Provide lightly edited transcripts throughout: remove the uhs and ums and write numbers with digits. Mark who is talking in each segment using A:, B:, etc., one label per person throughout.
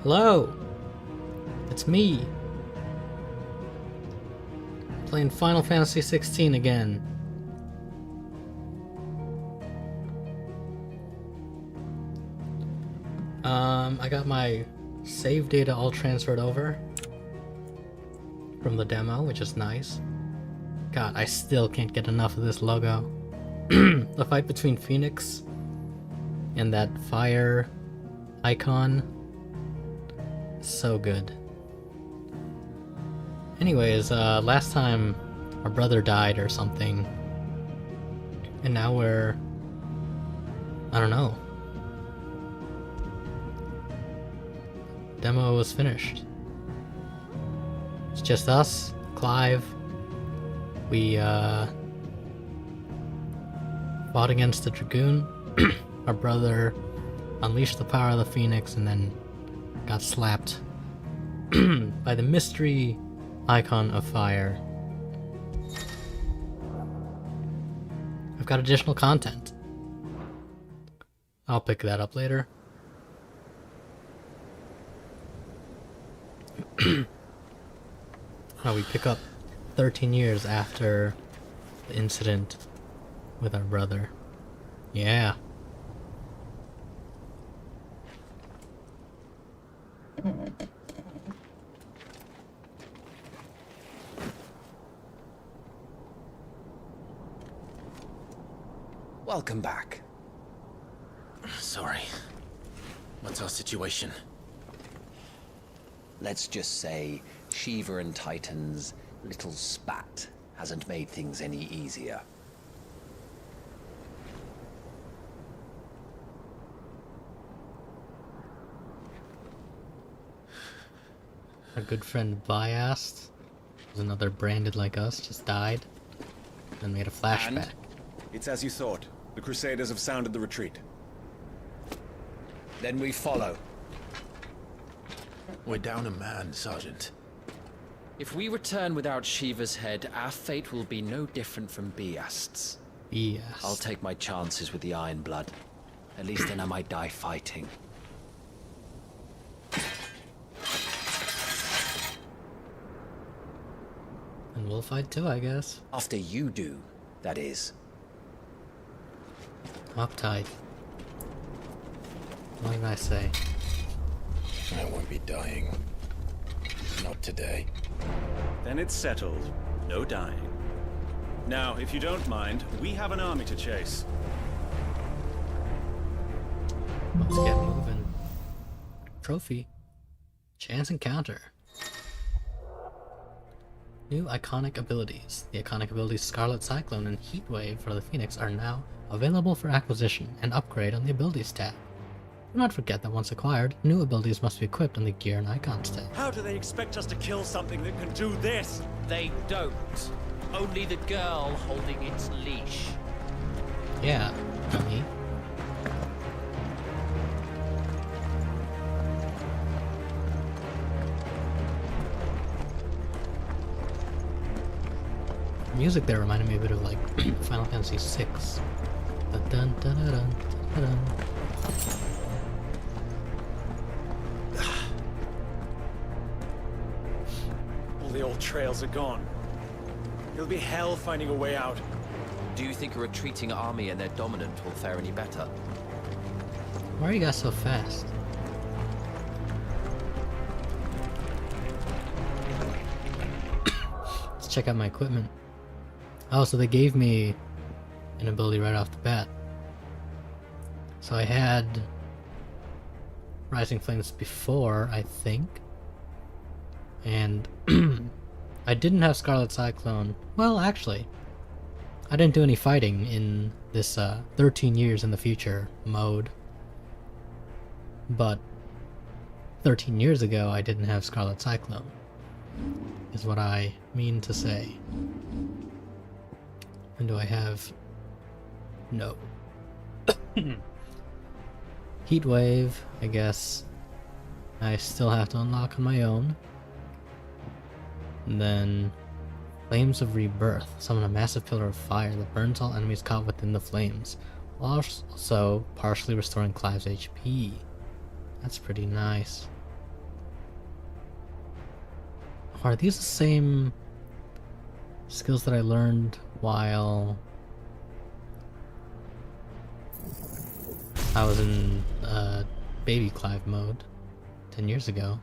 A: Hello! It's me! Playing Final Fantasy 16 again. I got my save data all transferred over from the demo, which is nice. God, I still can't get enough of this logo. The fight between Phoenix and that fire icon. So good. Anyways, last time our brother died or something. And now we're... I don't know. Demo was finished. It's just us, Clive. We, fought against the Dragoon. Our brother unleashed the power of the Phoenix and then got slapped by the mystery icon of fire. I've got additional content. I'll pick that up later. How we pick up 13 years after the incident with our brother. Yeah.
B: Welcome back.
C: Sorry. What's our situation?
B: Let's just say Shiva and Titan's little spat hasn't made things any easier.
A: Our good friend Biast, who's another branded like us, just died. Then made a flashback.
D: And it's as you thought. The Crusaders have sounded the retreat.
B: Then we follow.
C: We're down a man, Sergeant.
E: If we return without Shiva's head, our fate will be no different from Biast's.
A: Yes.
E: I'll take my chances with the Iron Blood. At least then I might die fighting.
A: And we'll fight too, I guess.
B: After you do, that is.
A: Uptight. What did I say?
C: I won't be dying. Not today.
D: Then it's settled. No dying. Now, if you don't mind, we have an army to chase.
A: Let's get moving. Trophy. Chance encounter. New iconic abilities. The iconic abilities Scarlet Cyclone and Heatwave for the Phoenix are now available for acquisition and upgrade on the abilities tab. Do not forget that once acquired, new abilities must be equipped on the gear and icons tab.
D: How do they expect us to kill something that can do this?
E: They don't. Only the girl holding its leash.
A: Yeah, dummy. The music there reminded me a bit of like Final Fantasy VI. Dun, dun, dun, dun, dun, dun, dun.
D: All the old trails are gone. It'll be hell finding a way out.
E: Do you think a retreating army and their dominant will fare any better?
A: Why are you guys so fast? Let's check out my equipment. Oh, so they gave me an ability right off the bat. So I had Rising Flames before, I think. And I didn't have Scarlet Cyclone. Well, actually, I didn't do any fighting in this 13 years in the future mode. But 13 years ago, I didn't have Scarlet Cyclone, is what I mean to say. And do I have... No. Heatwave, I guess I still have to unlock on my own. And then Flames of Rebirth. Summon a massive pillar of fire that burns all enemies caught within the flames, while also partially restoring Clive's HP. That's pretty nice. Are these the same skills that I learned while I was in baby Clive mode 10 years ago?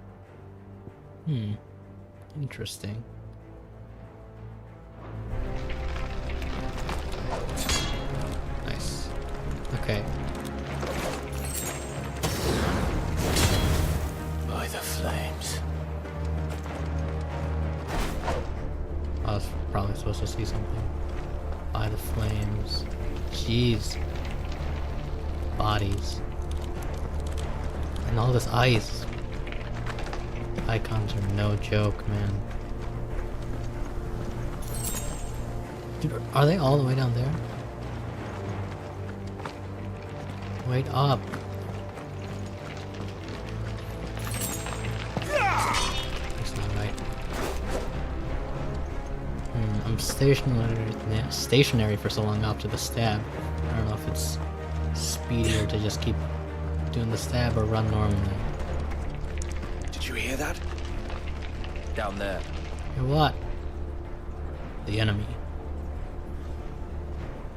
A: Interesting. Nice. Okay.
C: By the flames.
A: I was probably supposed to see something. By the flames. Jeez. Bodies. And all this ice. Icons are no joke, man. Dude, are they all the way down there? Wait up. That's not right. I'm stationary for so long after the stab. I don't know if it's speedier to just keep doing the stab or run normally.
B: Did you hear that? Down there.
A: Hear what? The enemy.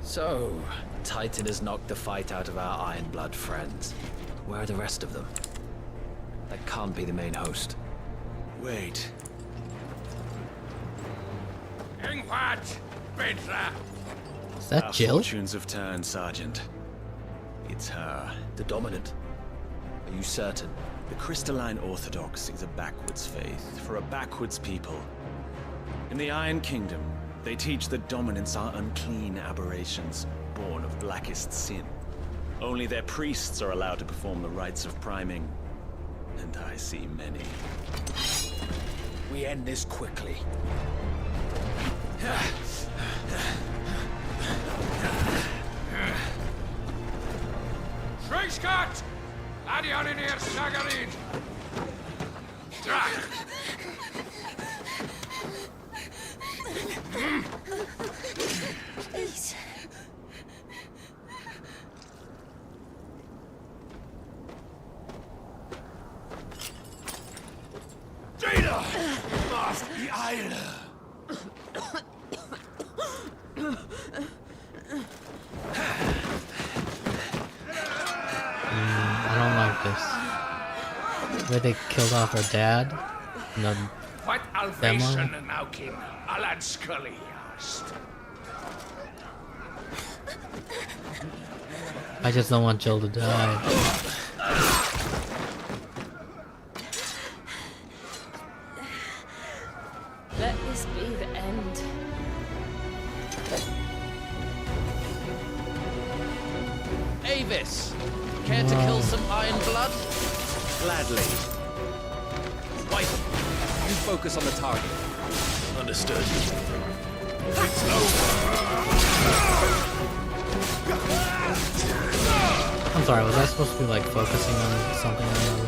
E: So, Titan has knocked the fight out of our Ironblood friends. Where are the rest of them? That can't be the main host.
B: Wait.
A: Is that
D: Our
A: Jill?
D: fortunes have turned, Sergeant. It's her.
E: The Dominant. Are you certain?
D: The Crystalline Orthodox is a backwards faith for a backwards people. In the Iron Kingdom, they teach that dominants are unclean aberrations, born of blackest sin. Only their priests are allowed to perform the rites of priming. And I see many.
B: We end this quickly.
F: Scott! Adion in here, Sagarin!
G: Please.
C: Jada! Must be Ida!
A: I don't like this. The way they killed off her dad. No,
F: What Alvation and Naukin, Alad Scully asked.
A: I just don't want Jill to die.
G: Let this be the end.
E: Avis! Care to kill some Ironblood?
D: Gladly.
E: White, you focus on the target.
C: Understood.
A: I'm sorry, was I supposed to be like focusing on something or another?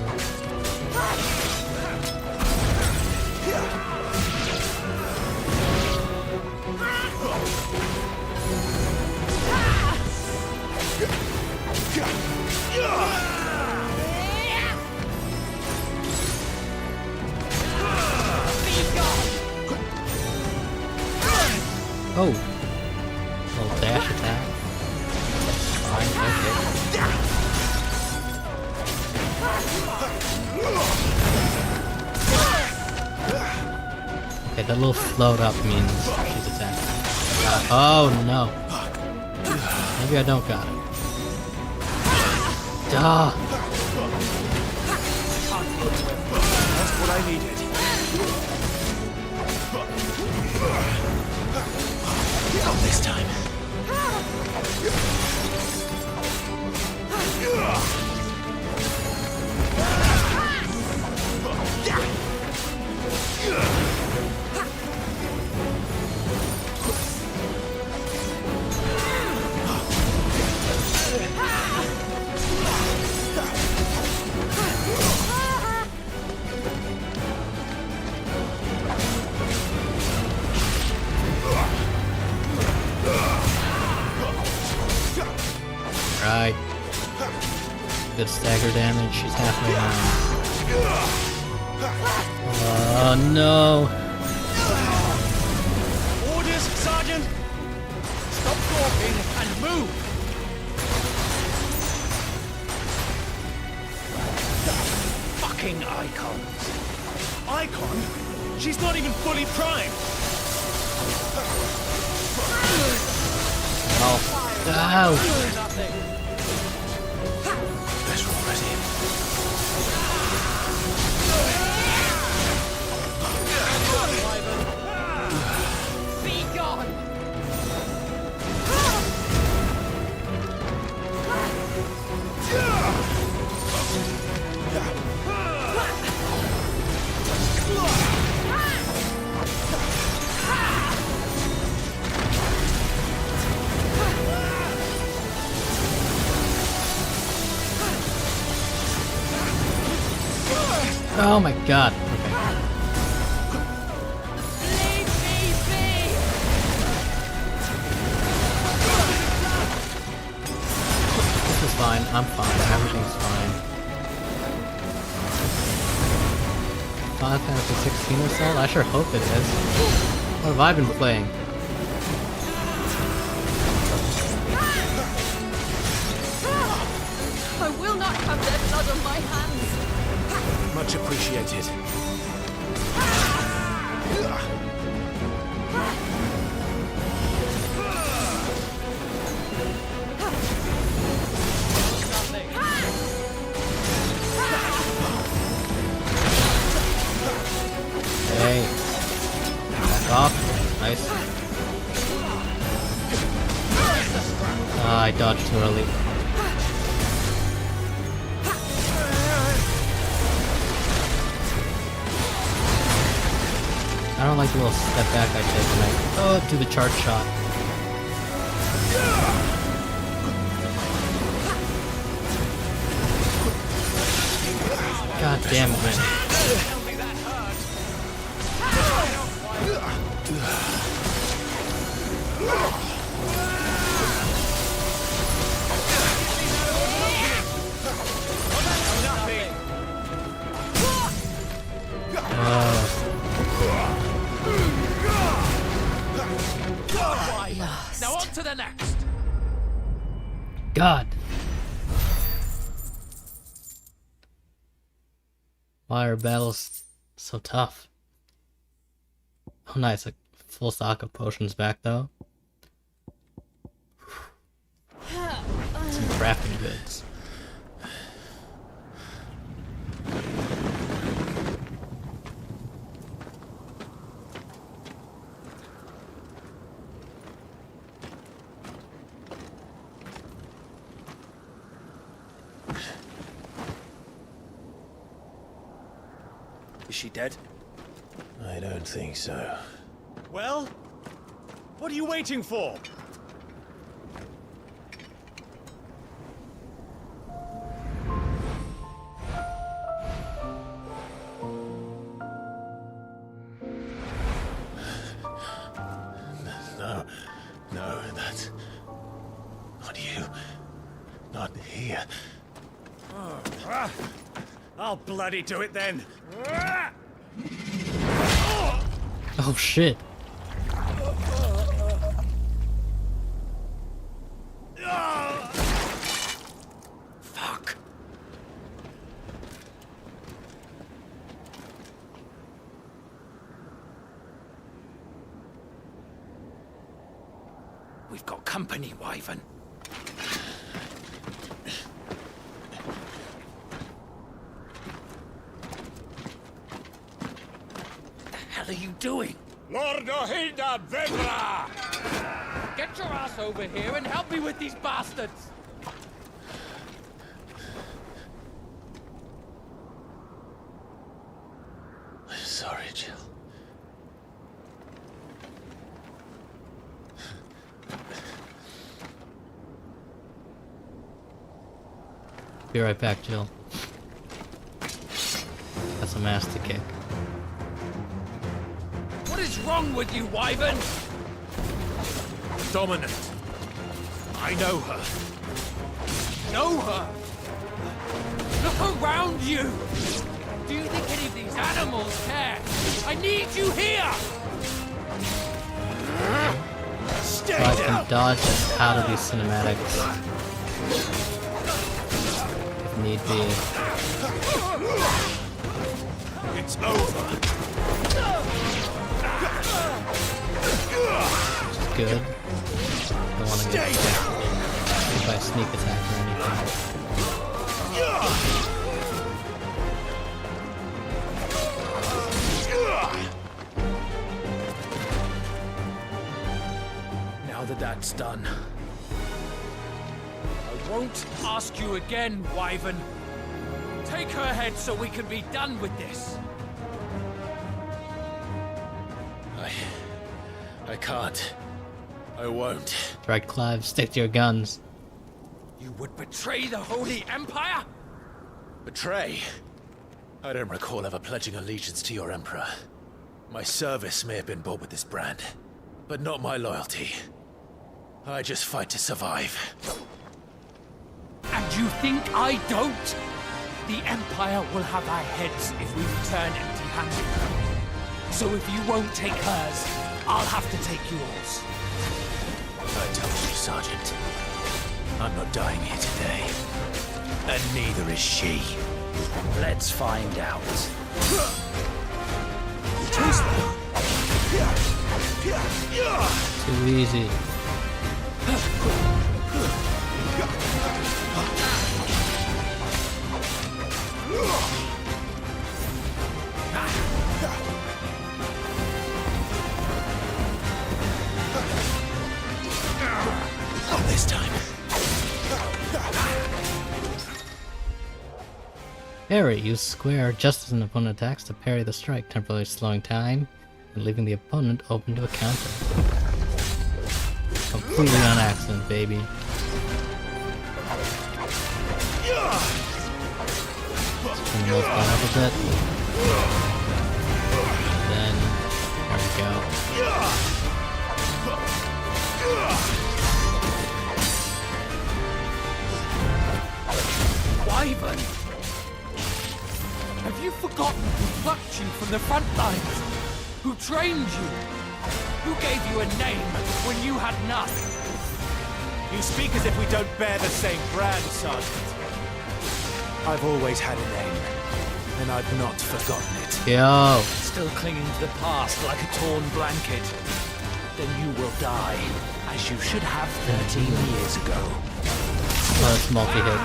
A: Oh! Little dash attack. Fine, okay. Okay, that little float up means she's attacking. Oh no! Maybe I don't got it. Duh!
D: That's what I needed.
C: Not this time.
A: Right. Good stagger damage, she's halfway down. Oh no!
F: fucking icons.
D: Icon? She's not even fully primed.
A: Oh. Ow!
C: Better already.
G: Be gone!
A: Oh my god. Okay.
G: Leave me be!
A: This is fine. I'm fine. Everything's fine. Final Fantasy 16 or so? I sure hope it is. What have I been playing?
G: I will not have their blood on my hands!
C: Much appreciated.
A: Hey. Back off. Nice. Ah, I dodged too early. I don't like the little step back I take when I do the charge shot. God damn it, man.
F: Now on to the next.
A: God. Why are battles so tough? Oh nice, a full stock of potions back though. Some crafting goods.
D: Is she dead?
C: I don't think so.
D: Well? What are you waiting for?
C: No, that's... Not you. Not here.
D: I'll bloody do it then.
A: Oh shit.
F: Fuck. We've got company, Wyvern. What the hell are you doing? Lord Ohilda Vebra! Get your ass over here and help me with these bastards!
C: I'm sorry, Jill.
A: Be right back, Jill. Got some ass to kick.
F: What is wrong with you, Wyvern?
C: Dominant. I know her.
F: Know her? Look around you! Do you think any of these animals care? I need you here!
A: So I can dodge out of these cinematics. If need be.
C: It's over.
A: Good. Don't want to get hit by a sneak attack or anything.
F: Now that that's done, I won't ask you again, Wyvern. Take her head so we can be done with this.
C: I can't. I won't.
A: Right, Clive, stick to your guns.
F: You would betray the Holy Empire?
C: Betray? I don't recall ever pledging allegiance to your Emperor. My service may have been bought with this brand, but not my loyalty. I just fight to survive.
F: And you think I don't? The Empire will have our heads if we return empty-handed. So if you won't take hers, I'll have to take yours.
C: I told you, Sergeant. I'm not dying here today. And neither is she.
E: Let's find out.
A: Too easy.
C: Not this time.
A: Parry. Use square just as an opponent attacks to parry the strike, temporarily slowing time and leaving the opponent open to a counter. Completely on accident, baby. Turn the most down up a bit. Then, there we go.
F: Wyvern! Have you forgotten who plucked you from the front lines? Who trained you? Who gave you a name when you had none?
C: You speak as if we don't bear the same brand, Sergeant. I've always had a name, and I've not forgotten it.
A: Yo!
E: Still clinging to the past like a torn blanket. Then you will die, as you should have 13 years ago.
A: Oh, it's multi-hit.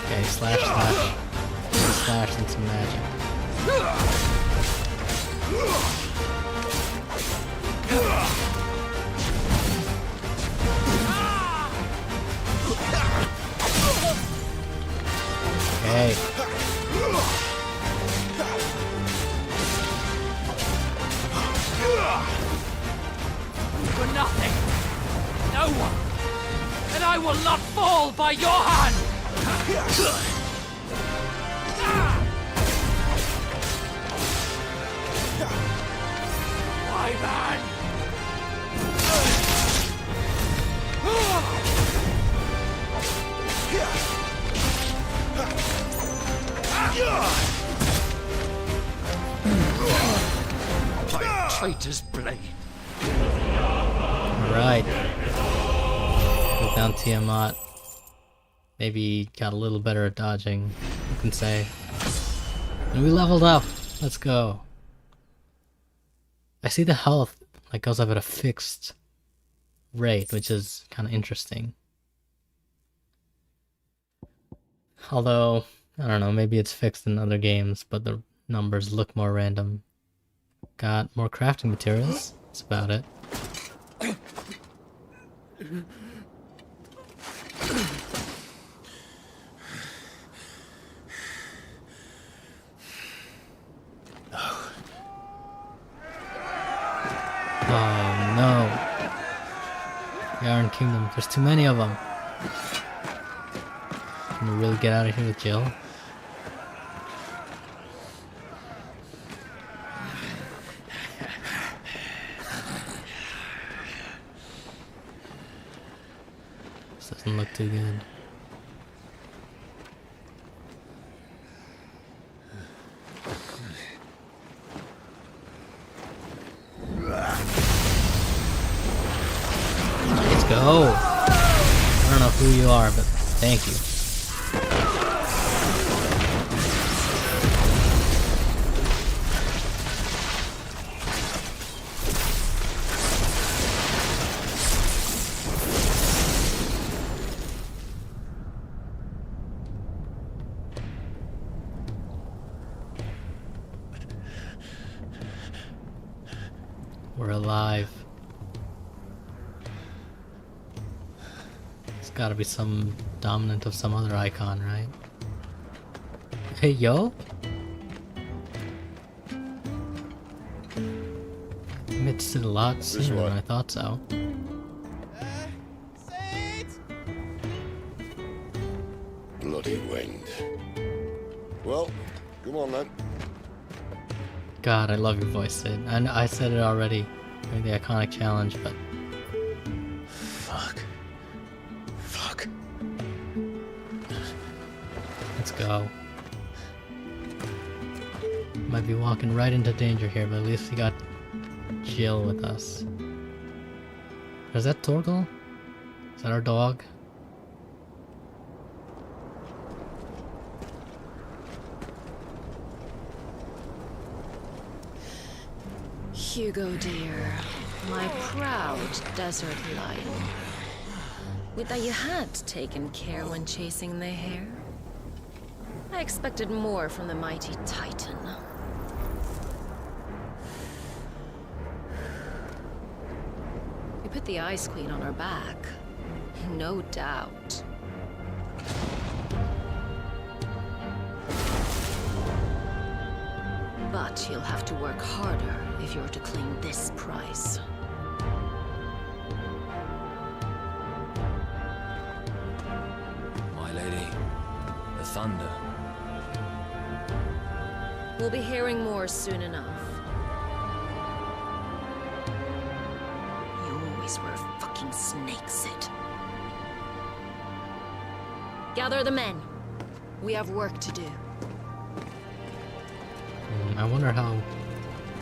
A: Okay, slash, slash. Slash and some magic. Okay.
F: For nothing. No one. And I will not fall by your hand. Wyvern! My traitor's blade.
A: Alright. We found Tiamat. Maybe got a little better at dodging, you can say. And we leveled up! Let's go. I see the health like goes up at a fixed rate, which is kind of interesting. Although, I don't know, maybe it's fixed in other games, but the numbers look more random. Got more crafting materials. That's about it. Oh no. The Iron Kingdom, there's too many of them. Can we really get out of here with Jill? This doesn't look too good. Let's go! I don't know who you are, but thank you. We're alive. It's gotta be some dominant of some other icon, right? Hey, yo? It's a lot sooner than I thought so.
H: Bloody wind. Well, come on then.
A: God, I love your voice, Sid. I said it already during the iconic challenge, but
C: Fuck. Fuck.
A: let's go. Might be walking right into danger here, but at least we got Jill with us. Is that Torgal? Is that our dog?
I: Hugo dear, my proud desert lion. Would that you had taken care when chasing the hare? I expected more from the mighty Titan. We put the Ice Queen on our back, no doubt. But you'll have to work harder if you're to claim this prize.
E: My lady, the thunder.
I: We'll be hearing more soon enough. You always were a fucking snake, Sid. Gather the men. We have work to do.
A: I wonder how...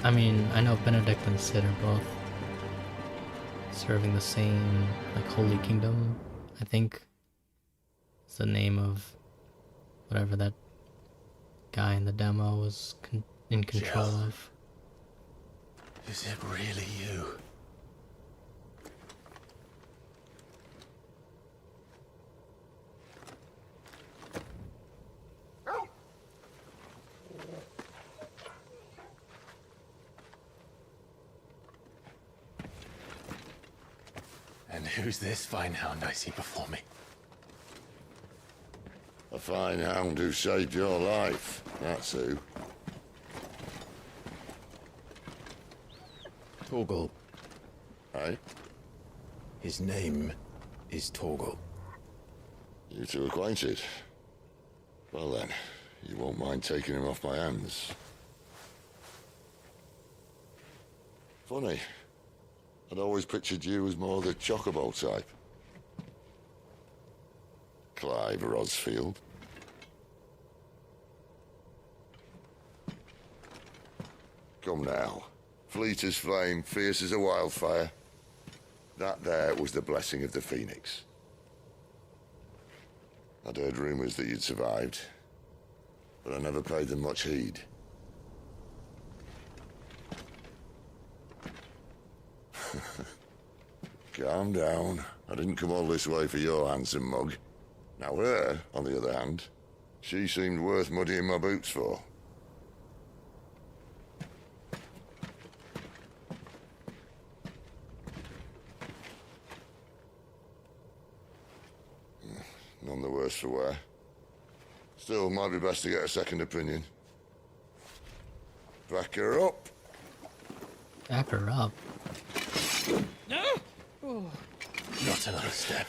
A: I mean, I know Benedict and Sid are both serving the same, like, Holy Kingdom, I think. It's the name of whatever that guy in the demo was in control
C: Jill.
A: of.
C: Is it really you? And who's this fine hound I see before me?
H: A fine hound who saved your life. That's who.
C: Torgal.
H: Hey?
C: His name is Torgal.
H: You two acquainted? Well then, you won't mind taking him off my hands. Funny. I'd always pictured you as more the chocobo type. Clive Rosfield. Come now. Fleet as flame, fierce as a wildfire. That there was the blessing of the Phoenix. I'd heard rumors that you'd survived, but I never paid them much heed. Calm down. I didn't come all this way for your handsome mug. Now her, on the other hand, she seemed worth muddying my boots for. None the worse for wear. Still, might be best to get a second opinion. Back her up.
A: Back her up.
C: Not another step.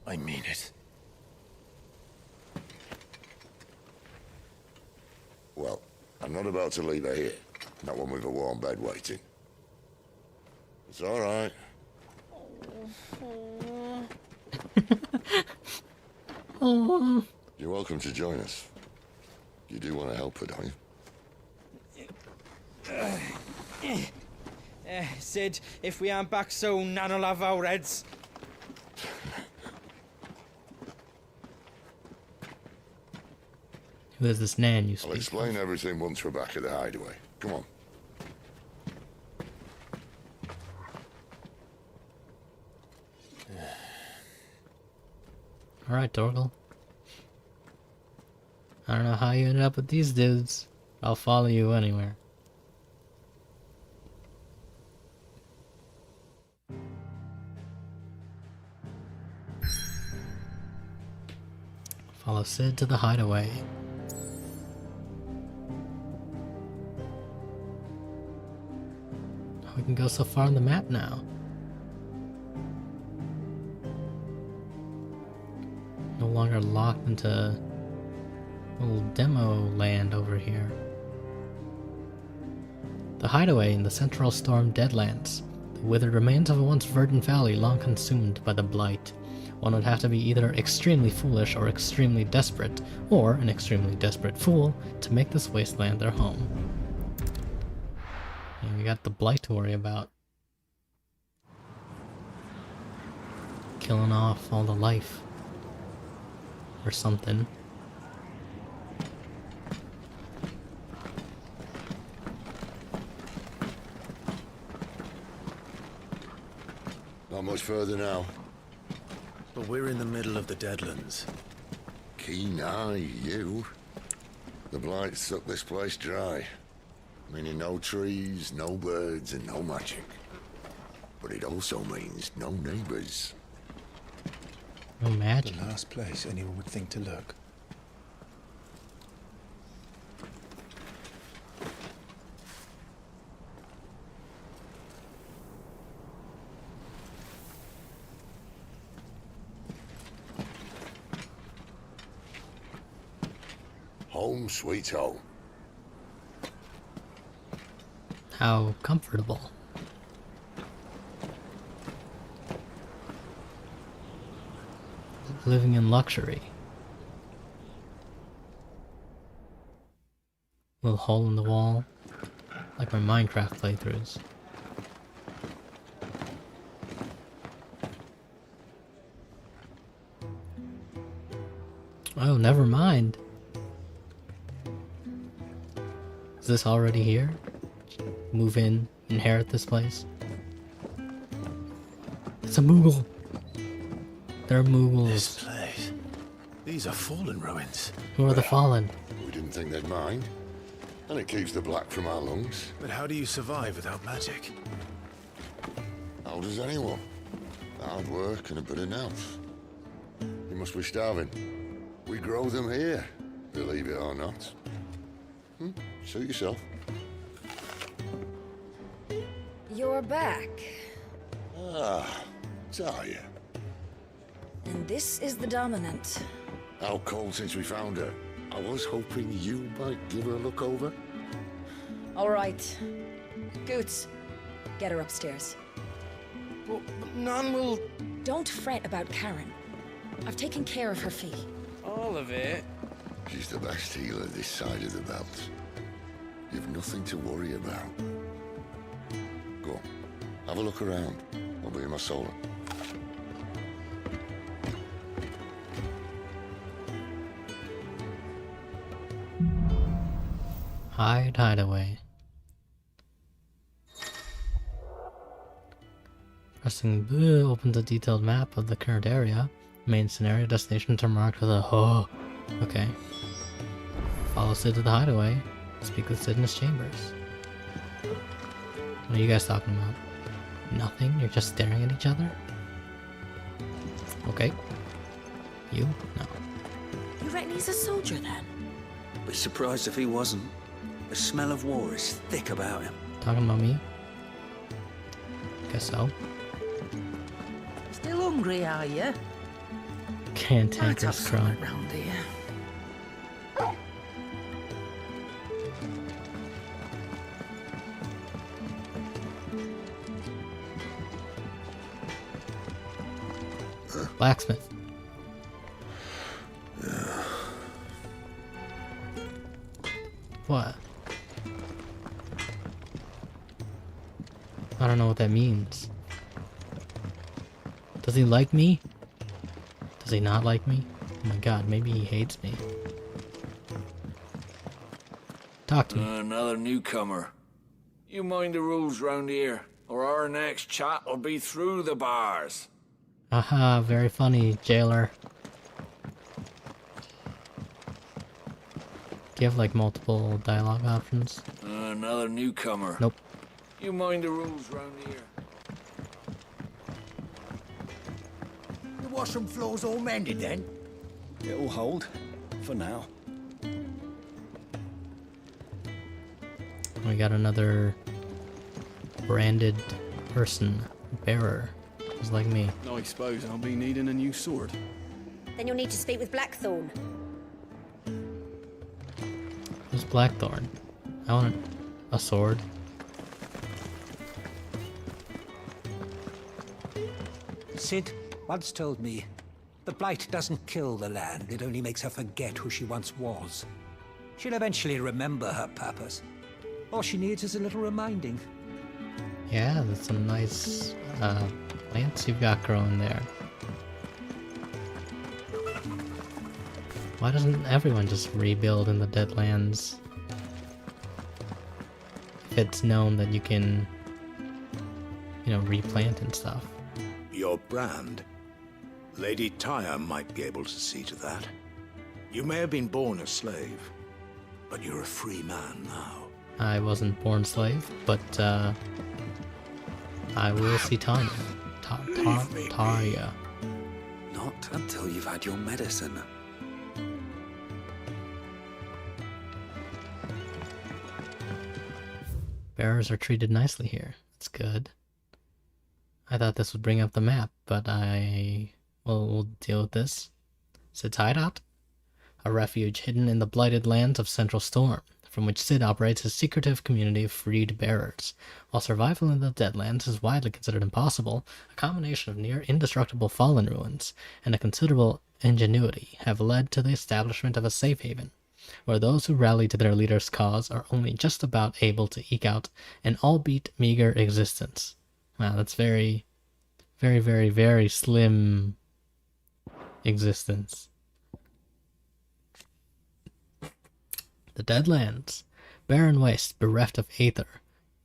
C: I mean it.
H: Well, I'm not about to leave her here. Not one with a warm bed waiting. It's all right.
A: Oh.
H: You're welcome to join us. You do want to help her, don't you?
F: Sid, if we aren't back soon, Nan will have our heads.
A: Who is this Nan you
H: I'll
A: speak
H: explain
A: of?
H: everything once we're back at the hideaway. Come on.
A: Alright, Torgal. I don't know how you ended up with these dudes. I'll follow you anywhere. Follow Sid to the hideaway. We can go so far on the map now. No longer locked into little demo land over here. The hideaway in the Central Storm Deadlands. The withered remains of a once verdant valley long consumed by the blight. One would have to be either extremely foolish or extremely desperate, or an extremely desperate fool, to make this wasteland their home. And we got the blight to worry about. Killing off all the life. Or something.
H: Not much further now.
C: But we're in the middle of the Deadlands.
H: Keen eye, you. The blight sucked this place dry. Meaning no trees, no birds, and no magic. But it also means no neighbors.
A: No magic.
C: The last place anyone would think to look.
H: Home sweet home.
A: How comfortable. Living in luxury. Little hole in the wall. Like my Minecraft playthroughs. Oh, never mind. Is this already here? Move in, inherit this place? It's a Moogle! There are Moogles.
C: This place. These are fallen ruins.
A: Who are the fallen?
H: We didn't think they'd mind. And it keeps the black from our lungs.
C: But how do you survive without magic?
H: How does anyone? Hard work and a bit of nerve. You must be starving. We grow them here, believe it or not. Suit yourself.
J: You're back.
H: Ah, Talia.
J: And this is the Dominant.
H: How cold since we found her. I was hoping you might give her a look over.
J: All right. Goots, get her upstairs.
C: Well, none will...
J: Don't fret about Karen. I've taken care of her fee.
C: All of it?
H: She's the best healer this side of the belt. You've nothing to worry about. Go on, have a look around. I'll be in my solar.
A: Hideaway. Pressing blue opens a detailed map of the current area. Main scenario destinations are marked with a oh. Okay. Follow Sid to the hideaway. Speak with Sid in his chambers. What are you guys talking about? Nothing? You're just staring at each other? Okay. You? No.
J: You reckon he's a soldier then?
K: Be surprised if he wasn't. The smell of war is thick about him.
A: Talking about me? Guess so.
L: Still hungry, are you?
A: Cantankerous crone.
L: Round here.
A: Blacksmith. What? I don't know what that means. Does he like me? Does he not like me? Oh my god, maybe he hates me. Talk to me.
K: Another newcomer. You mind the rules round here, or our next chat will be through the bars.
A: Aha, very funny, jailer. Do you have like multiple dialogue options?
K: Another newcomer.
A: Nope.
K: You mind the rules round here.
F: The washroom floor's all mended then?
D: It'll hold. For now.
A: We got another branded person, bearer. Just like me.
L: I suppose I'll be needing a new sword.
J: Then you'll need to speak with Blackthorn.
A: Who's Blackthorn? I want a sword.
M: Cid once told me, the blight doesn't kill the land, it only makes her forget who she once was. She'll eventually remember her purpose. All she needs is a little reminding.
A: Yeah, that's some nice plants you've got growing there. Why doesn't everyone just rebuild in the Deadlands? If it's known that you can, you know, replant and stuff.
N: Your brand? Lady Tyre might be able to see to that. You may have been born a slave, but you're a free man now.
A: I wasn't born slave, but I will see Tanya. Tarya.
M: Not until you've had your medicine.
A: Bearers are treated nicely here. That's good. I thought this would bring up the map, but we'll deal with this. Cid's hideout? A refuge hidden in the blighted lands of Central Storm, from which Cid operates his secretive community of freed bearers. While survival in the Deadlands is widely considered impossible, a combination of near indestructible fallen ruins and a considerable ingenuity have led to the establishment of a safe haven, where those who rally to their leader's cause are only just about able to eke out an albeit meager existence. Wow, that's very, very, very, very slim existence. The Deadlands, barren waste, bereft of aether,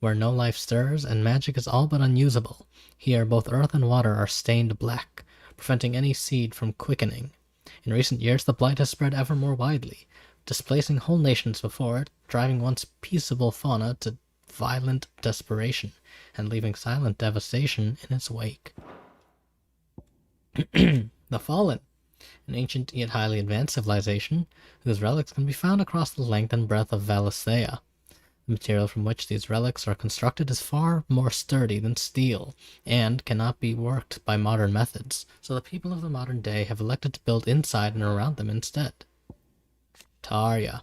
A: where no life stirs and magic is all but unusable. Here both earth and water are stained black, preventing any seed from quickening. In recent years the blight has spread ever more widely, displacing whole nations before it, driving once peaceable fauna to violent desperation, and leaving silent devastation in its wake. The Fallen, an ancient yet highly advanced civilization, whose relics can be found across the length and breadth of Valisthea. The material from which these relics are constructed is far more sturdy than steel, and cannot be worked by modern methods, so the people of the modern day have elected to build inside and around them instead. Tarya,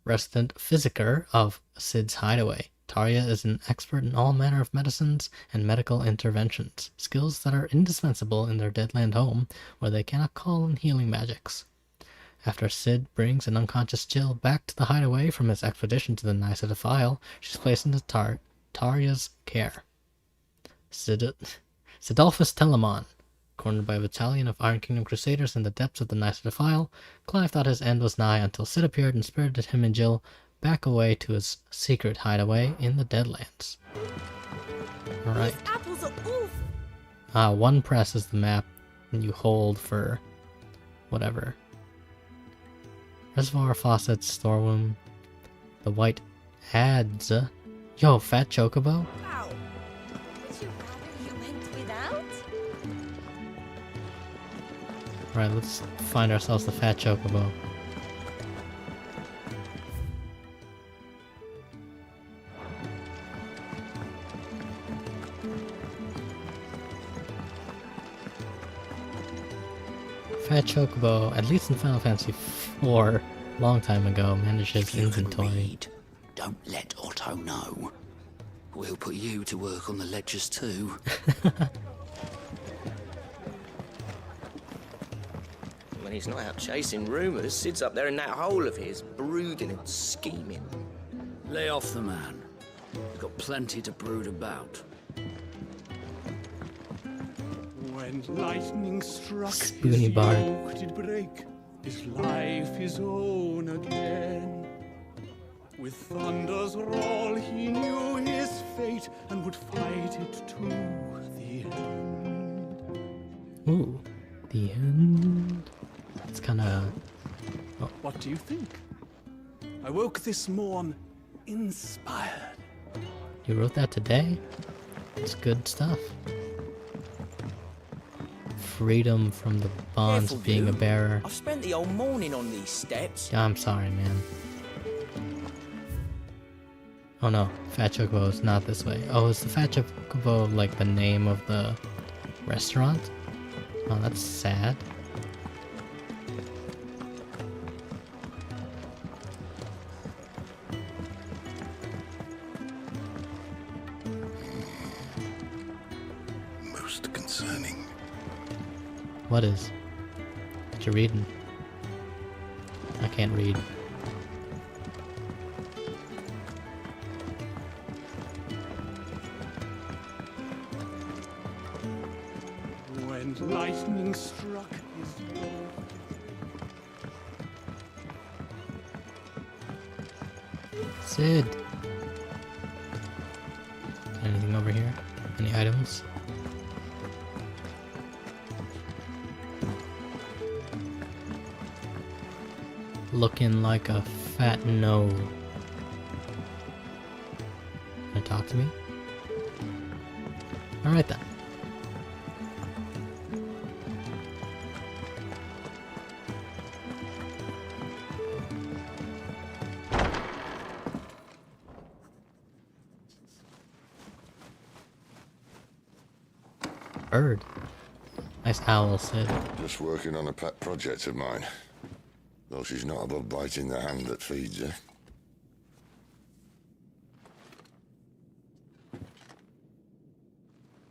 A: resident physicker of Cid's hideaway. Tarya is an expert in all manner of medicines and medical interventions, skills that are indispensable in their Deadland home, where they cannot call in healing magics. After Cid brings an unconscious Jill back to the hideaway from his expedition to the Nysa Defile, she's placed into Tarya's care. Sidolphus Telamon, cornered by a battalion of Iron Kingdom Crusaders in the depths of the Nysa Defile, Clive thought his end was nigh until Cid appeared and spirited him and Jill back away to his secret hideaway in the Deadlands. Alright.
G: Apples are awful.
A: One press is the map, and you hold for whatever. Reservoir, faucets, storeroom, the white ads. Yo, fat chocobo?
G: Ow. Would you rather you went without?
A: Alright, let's find ourselves the fat chocobo. Fat Chocobo, at least in Final Fantasy IV, long time ago, manages inventory.
B: Don't let Otto know. We'll put you to work on the ledgers too.
O: When he's not out chasing rumours, Cid's up there in that hole of his, brooding and scheming.
B: Lay off the man. We've got plenty to brood about.
F: When lightning struck,
A: Spoony
F: his
A: Bard.
F: yoke did break, his life his own again. With thunder's roll he knew his fate and would fight it to the end.
A: Ooh, the end. It's kinda... Oh.
F: What do you think? I woke this morn inspired.
A: You wrote that today? It's good stuff. freedom from the bonds
O: Careful,
A: of being a
O: you.
A: bearer.
O: I've spent the whole morning on these steps.
A: Yeah, I'm sorry, man. Oh no, Fat Chocobo is not this way. Oh, is the Fat Chocobo like the name of the restaurant? Oh, that's sad.
H: Most concerning.
A: What is? What you reading? I can't read.
F: When lightning struck his door.
A: Sid! Anything over here? Any items? Looking like a fat no. Gonna talk to me? Alright then. Bird. Nice owl, Sid.
H: Just working on a pet project of mine. Though she's not above biting the hand that feeds her.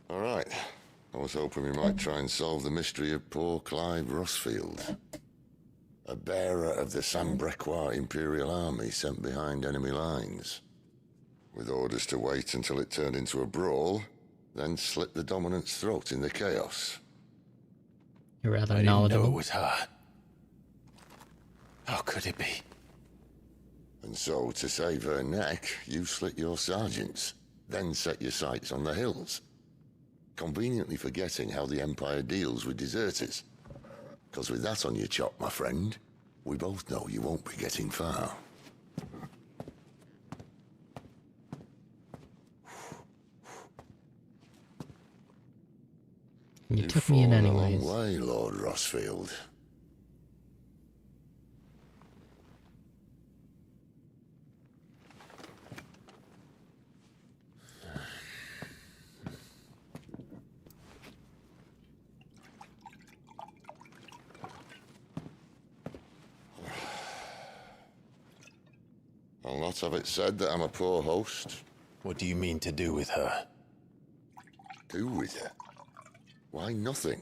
H: All right. I was hoping we might try and solve the mystery of poor Clive Rossfield. A bearer of the Sambrequois Imperial Army sent behind enemy lines. With orders to wait until it turned into a brawl, then slit the dominant's throat in the chaos.
A: You're rather
C: I didn't
A: knowledgeable.
C: know it was her. How could it be?
H: And so, to save her neck, you slit your sergeants, then set your sights on the hills. Conveniently forgetting how the Empire deals with deserters. Because with that on your chop, my friend, we both know you won't be getting far.
A: You took me in anyways.
H: A long way, Lord Rossfield. I'll not have it said that I'm a poor host.
C: What do you mean to do with her?
H: Do with her? Why, nothing.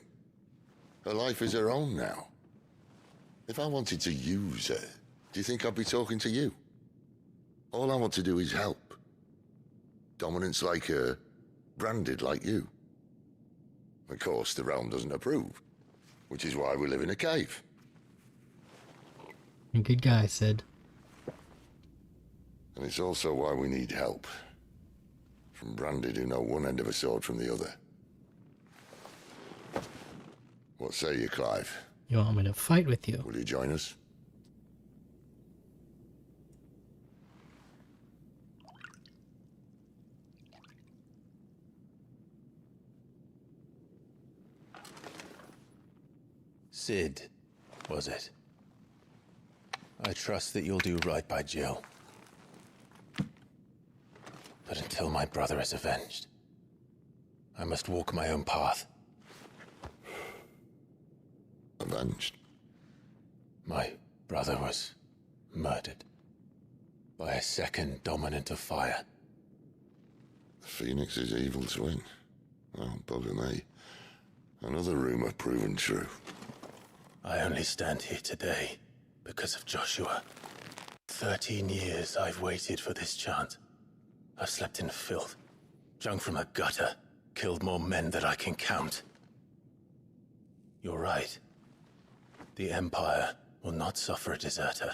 H: Her life is her own now. If I wanted to use her, do you think I'd be talking to you? All I want to do is help. Dominants like her, branded like you. Of course, the realm doesn't approve, which is why we live in a cave.
A: Good guy, Sid.
H: And it's also why we need help. From branded who know one end of a sword from the other. What say you, Clive?
A: You want me to fight with you?
H: Will you join us?
C: Sid, was it? I trust that you'll do right by Jill. But until my brother is avenged, I must walk my own path.
H: Avenged?
C: My brother was murdered by a second dominant of fire.
H: The Phoenix's evil twin. Oh, bugger me. Another rumor proven true.
C: I only stand here today because of Joshua. 13 years I've waited for this chance. I've slept in filth, drunk from a gutter, killed more men than I can count. You're right. The Empire will not suffer a deserter.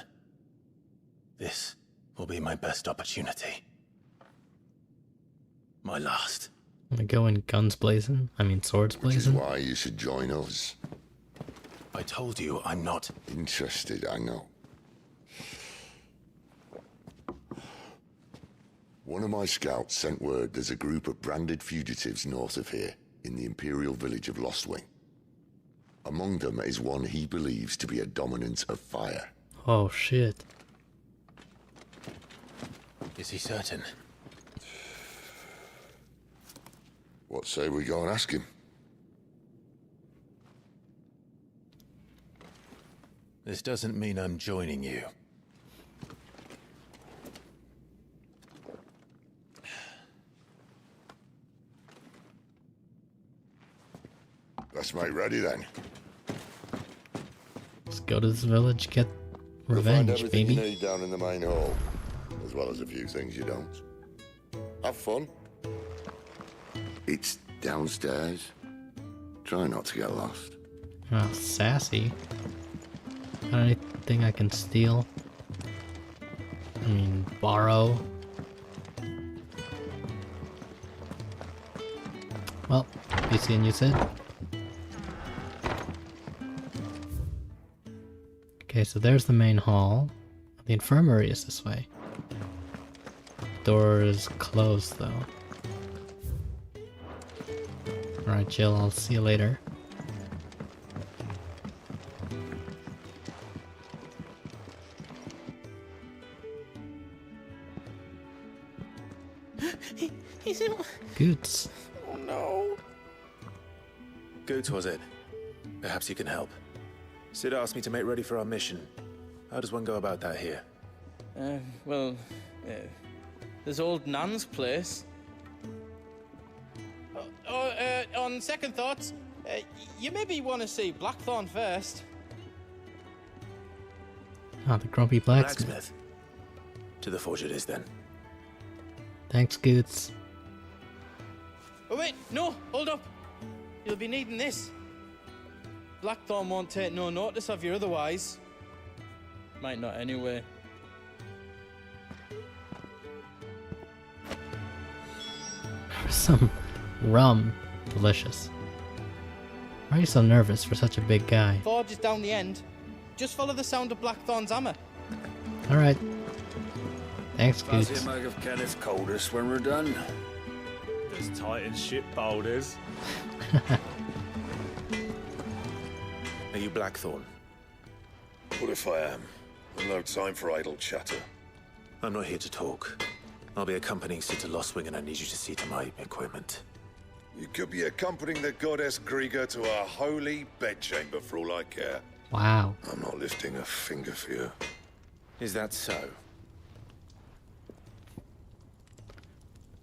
C: This will be my best opportunity. My last.
A: Wanna go in guns blazing? I mean swords
H: Which is
A: blazing?
H: why you should join us.
C: I told you I'm not
H: interested, I know. One of my scouts sent word there's a group of branded fugitives north of here, in the Imperial village of Lostwing. Among them is one he believes to be a dominant of fire.
A: Oh shit.
C: Is he certain?
H: What say we go and ask him?
C: This doesn't mean I'm joining you.
H: Let's make ready then.
A: Let's go to this village, get
H: You'll find
A: revenge,
H: everything
A: baby.
H: you need down in the main hall, as well as a few things you don't. Have fun. It's downstairs. Try not to get lost.
A: Oh, sassy. Got anything I can steal? I mean, borrow. Well, you see and you said. Okay, so there's the main hall. The infirmary is this way. Door is closed though. Alright, Jill, I'll see you later.
K: He's in...
A: Goots.
K: Oh no.
C: Goots, was it? Perhaps you can help. Sid asked me to make ready for our mission. How does one go about that here?
P: Well, there's old Nan's place. On second thoughts, you maybe want to see Blackthorn first.
A: Ah, the grumpy blacksmith.
C: To the forge it is then.
A: Thanks, Goots.
P: Oh wait, no, hold up. You'll be needing this. Blackthorn won't take no notice of you otherwise. Might not anyway.
A: Some rum. Delicious. Why are you so nervous for such a big guy?
P: Forge is down the end. Just follow the sound of Blackthorn's hammer.
A: Alright. Thanks,
K: Fancy
A: Goots.
K: a mug of Kenneth Coldest when we're done.
D: There's Titan ship boulders.
C: Are you Blackthorn?
N: What if I am? No time for idle chatter.
C: I'm not here to talk. I'll be accompanying Sid to Lostwing and I need you to see to my equipment.
N: You could be accompanying the goddess Krieger to a holy bedchamber for all I care.
A: Wow.
N: I'm not lifting a finger for you.
C: Is that so?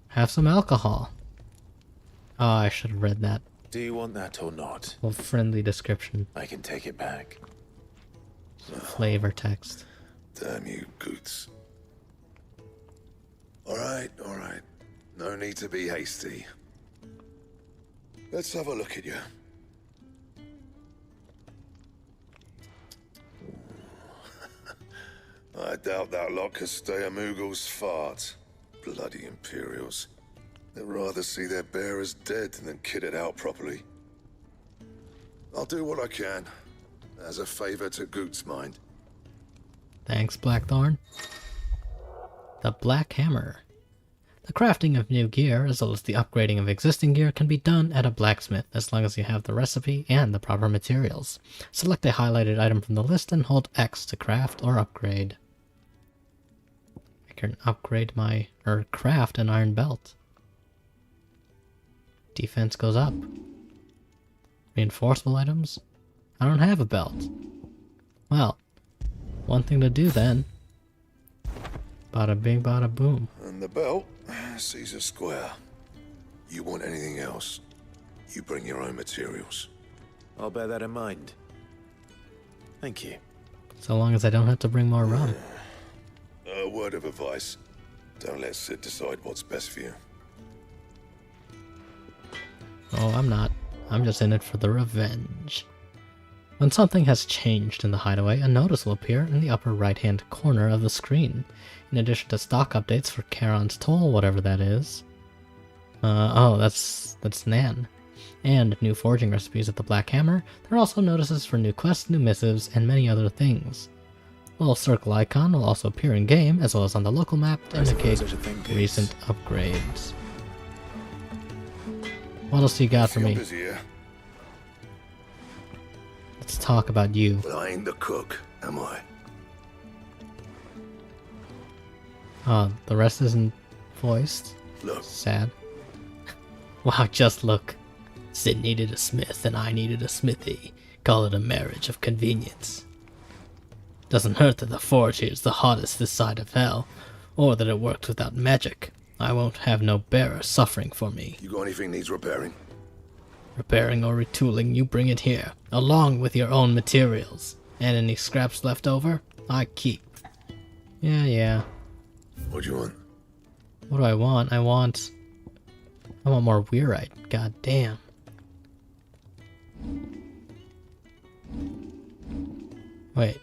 A: Have some alcohol. Oh, I should have read that.
C: Do you want that or not?
A: Well, friendly description.
C: I can take it back.
A: Flavor text.
N: Damn you, Goots. All right. No need to be hasty. Let's have a look at you. I doubt that lot could stay a Moogle's fart. Bloody Imperials. They'd rather see their bearers dead than kitted out properly. I'll do what I can, as a favor to Goot's mind.
A: Thanks, Blackthorn. The Black Hammer. The crafting of new gear, as well as the upgrading of existing gear, can be done at a blacksmith, as long as you have the recipe and the proper materials. Select a highlighted item from the list and hold X to craft or upgrade. I can upgrade craft an iron belt. Defense goes up. Reinforceable items? I don't have a belt. Well, one thing to do then. Bada bing, bada boom.
N: And the belt sees a square. You want anything else, you bring your own materials.
C: I'll bear that in mind. Thank you.
A: So long as I don't have to bring more rum.
N: A word of advice. Don't let Sid decide what's best for you.
A: Oh, I'm not. I'm just in it for the revenge. When something has changed in the hideaway, a notice will appear in the upper right-hand corner of the screen. In addition to stock updates for Charon's Toll, whatever that is. That's Nan. And new forging recipes at the Black Hammer. There are also notices for new quests, new missives, and many other things. A little circle icon will also appear in-game, as well as on the local map to indicate recent upgrades. What else do you got for me? talk about you.
N: Well, I ain't the cook, am I?
A: The rest isn't voiced.
N: Look.
A: Sad. Wow, just look. Sid needed a smith and I needed a smithy. Call it a marriage of convenience. Doesn't hurt that the forge here is the hottest this side of hell, or that it works without magic. I won't have no bearer suffering for me.
N: You got anything needs repairing?
A: Repairing or retooling, you bring it here, along with your own materials. And any scraps left over, I keep. Yeah.
N: What do you want?
A: What do I want? I want more weirite. God damn. Wait.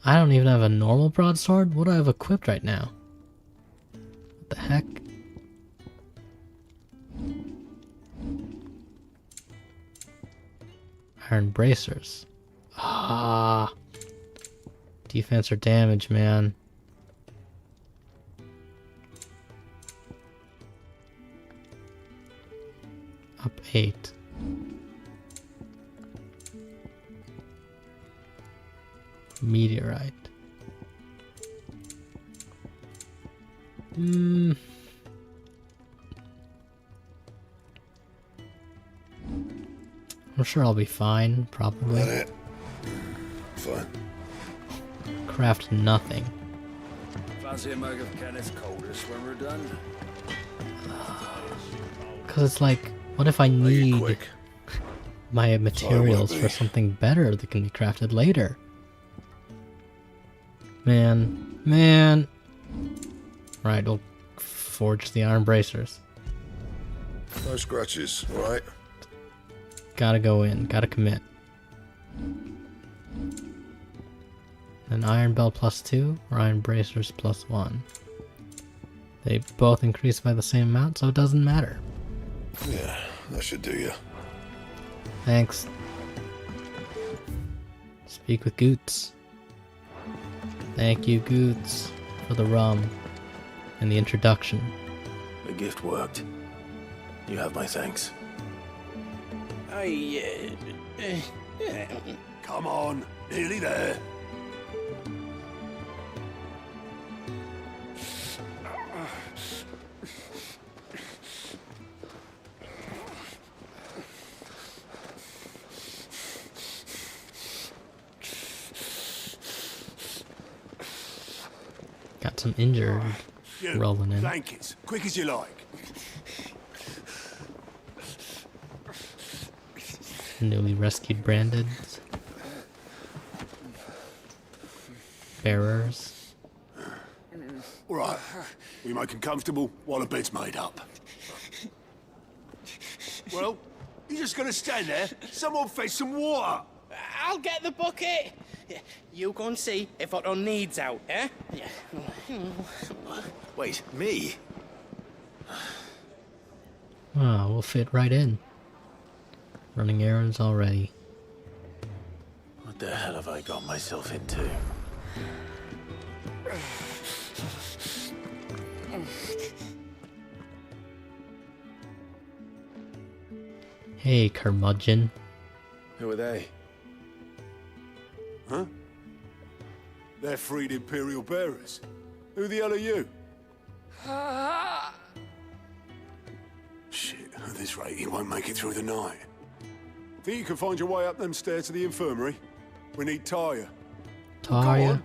A: I don't even have a normal broadsword? What do I have equipped right now? What the heck? Iron bracers. Ah. Defense or damage, man. Up 8. Meteorite. I'm sure I'll be fine, probably.
N: Fine.
A: Craft nothing.
K: Fancy a mug of Kenneth Coldest when we're done?
A: Cause it's like, what if I need my materials for something better that can be crafted later? Man. Right, we'll forge the iron bracers.
N: No scratches, alright?
A: Gotta go in, gotta commit. An iron belt +2 or iron bracers +1. They both increase by the same amount, so it doesn't matter.
N: Yeah, that should do you.
A: Thanks. Speak with Goots. Thank you, Goots, for the rum and the introduction.
C: The gift worked. You have my thanks.
N: Come on, nearly there.
A: Got some injured rolling in.
N: Blankets, quick as you like.
A: Newly rescued branded bearers.
N: All right, we make 'em comfortable while the bed's made up. Well, you just gonna stand there? Someone fetch some water.
P: I'll get the bucket. You go and see if Otto needs out, eh?
C: Wait, me?
A: Ah, we'll fit right in. Running errands already.
C: What the hell have I got myself into?
A: Hey, curmudgeon.
C: Who are they?
N: Huh? They're freed Imperial bearers. Who the hell are you? Shit, at this rate, he won't make it through the night. Think you can find your way up them stairs to the infirmary? We need Taya. Come
A: Taya?
N: on.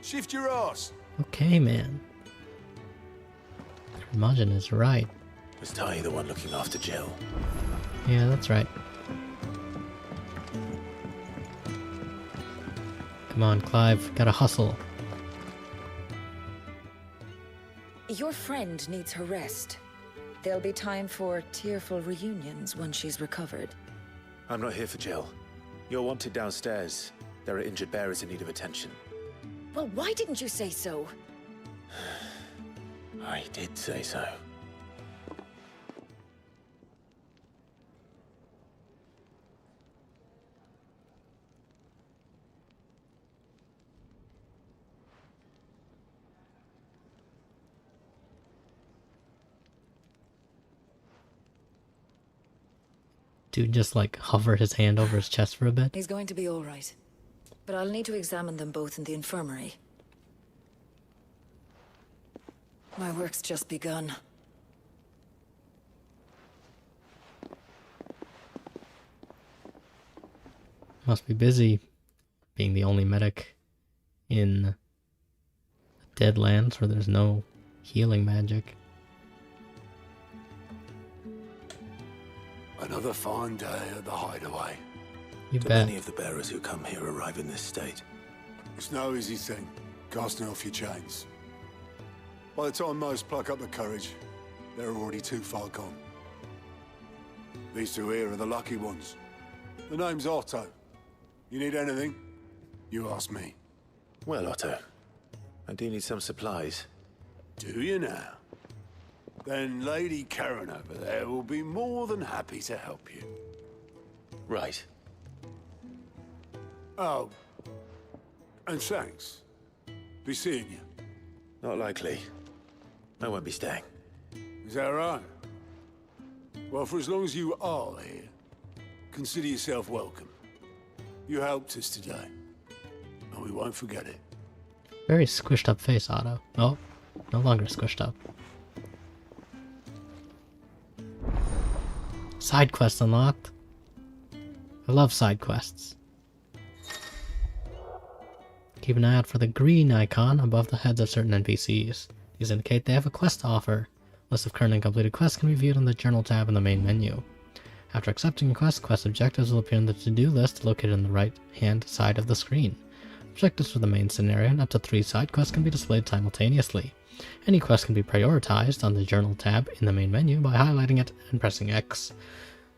N: Shift your ass.
A: Okay, man. Curmudgeon is right.
C: Was Ty the one looking after Jill?
A: Yeah, that's right. Come on, Clive. Gotta hustle.
J: Your friend needs her rest. There'll be time for tearful reunions when she's recovered.
C: I'm not here for Jill. You're wanted downstairs. There are injured bearers in need of attention.
J: Well, why didn't you say so?
C: I did say so.
A: Dude just like hovered his hand over his chest for a bit.
J: He's going to be all right. But I'll need to examine them both in the infirmary. My work's just begun.
A: Must be busy being the only medic in Deadlands where there's no healing magic.
Q: Another fine day at the hideaway.
A: You
Q: Do
A: bet.
Q: many of the bearers who come here arrive in this state? It's no easy thing, casting off your chains. By the time most pluck up the courage, they're already too far gone. These two here are the lucky ones. The name's Otto. You need anything? You ask me.
C: Well, Otto, I do need some supplies.
Q: Do you now? Then Lady Karen over there will be more than happy to help you.
C: Right.
Q: Oh, and thanks. Be seeing you.
C: Not likely. I won't be staying.
Q: Is that right? Well, for as long as you are here, consider yourself welcome. You helped us today, and we won't forget it.
A: Very squished up face, Otto. Oh, no longer squished up. Side quest unlocked. I love side quests. Keep an eye out for the green icon above the heads of certain NPCs. These indicate they have a quest to offer. List of current and completed quests can be viewed on the Journal tab in the main menu. After accepting a quest, quest objectives will appear on the to-do list located on the right-hand side of the screen. Objectives for the main scenario and up to 3 side quests can be displayed simultaneously. Any quest can be prioritized on the Journal tab in the main menu by highlighting it and pressing X.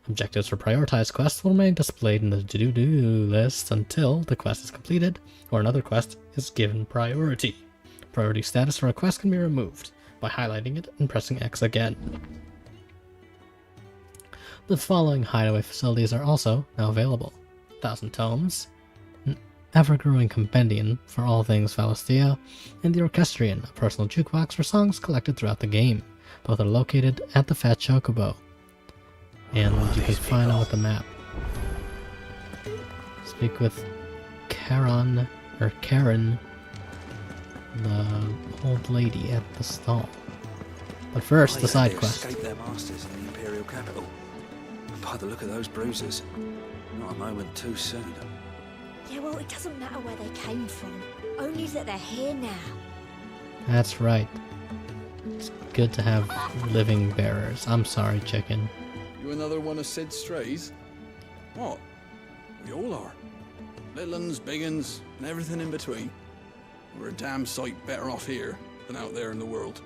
A: Objectives for prioritized quests will remain displayed in the to-do list until the quest is completed or another quest is given priority. Priority status for a quest can be removed by highlighting it and pressing X again. The following hideaway facilities are also now available: 1,000 Tomes, an ever-growing compendium for all things Phalistia, and the Orchestrion, a personal jukebox for songs collected throughout the game. Both are located at the Fat Chocobo, and you can find them with the map. Speak with Karen, the old lady at the stall. But first, the side quest.
M: Escape their masters in the Imperial capital. By the look of those bruises, not a moment too soon.
G: Yeah, well, it doesn't matter where they came from. Only that they're here now.
A: That's right. It's good to have living bearers. I'm sorry, chicken.
L: You another one of Sid's strays? What? We all are. Little uns, big uns, and everything in between. We're a damn sight better off here than out there in the world.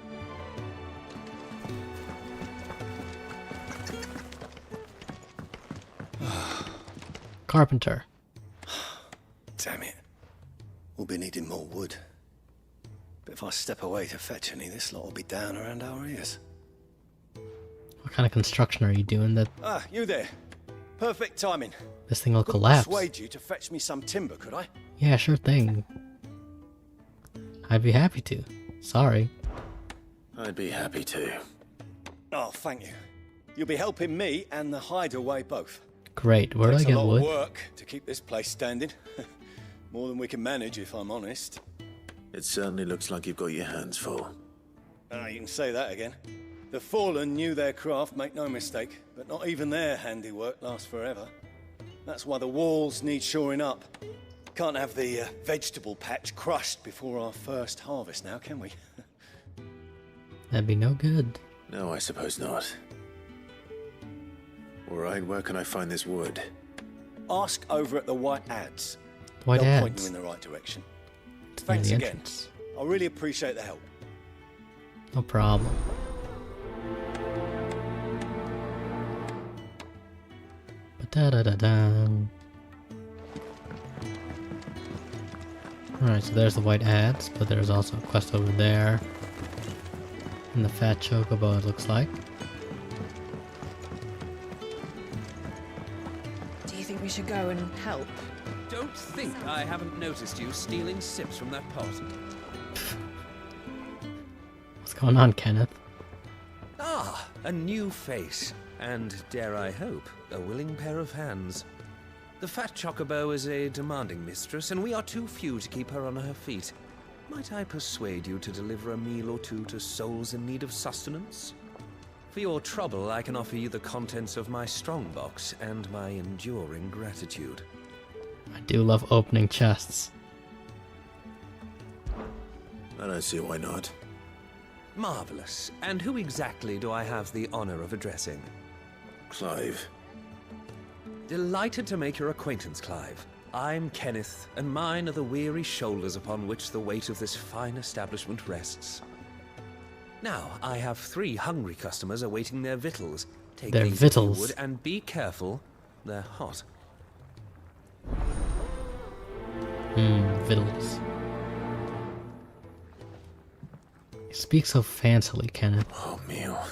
A: Carpenter.
R: Damn it. We'll be needing more wood. But if I step away to fetch any, this lot will be down around our ears.
A: What kind of construction are you doing that
R: Ah, you there. Perfect timing.
A: this thing will
R: Could
A: collapse?
R: persuade you to fetch me some timber, could I?
A: Yeah, sure thing. I'd be happy to. Sorry.
C: I'd be happy to.
R: Oh, thank you. You'll be helping me and the hideaway both.
A: Great. Where do I
R: Takes
A: get
R: a lot
A: wood?
R: of work to keep this place standing. More than we can manage, if I'm honest.
C: It certainly looks like you've got your hands full.
R: You can say that again. The Fallen knew their craft, make no mistake, but not even their handiwork lasts forever. That's why the walls need shoring up. Can't have the vegetable patch crushed before our first harvest now, can we?
A: That'd be no good.
C: No, I suppose not. Alright, where can I find this wood?
R: Ask over at the White Ads.
A: White
R: They'll point
A: Ads?
R: you in the right direction.
A: It's near
R: Thanks
A: the
R: again.
A: entrance.
R: I really appreciate the help.
A: No problem. Ba-da-da-da-da. Alright, so there's the White Ads, but there's also a quest over there. And the Fat Chocobo, it looks like.
S: Do you think we should go and help?
T: Don't think I haven't noticed you stealing sips from that pot.
A: What's going on, Kenneth?
T: Ah, a new face. And, dare I hope, a willing pair of hands. The fat chocobo is a demanding mistress, and we are too few to keep her on her feet. Might I persuade you to deliver a meal or two to souls in need of sustenance? For your trouble, I can offer you the contents of my strongbox and my enduring gratitude.
A: I do love opening chests.
C: I don't see why not.
T: Marvelous. And who exactly do I have the honor of addressing?
C: Clive.
T: Delighted to make your acquaintance, Clive. I'm Kenneth, and mine are the weary shoulders upon which the weight of this fine establishment rests. Now, I have 3 hungry customers awaiting their victuals. Take
A: Their
T: these if you
A: victuals.
T: would, and be careful, they're hot.
A: Victuals. You speak so fancily, Kenneth.
C: Oh, meal.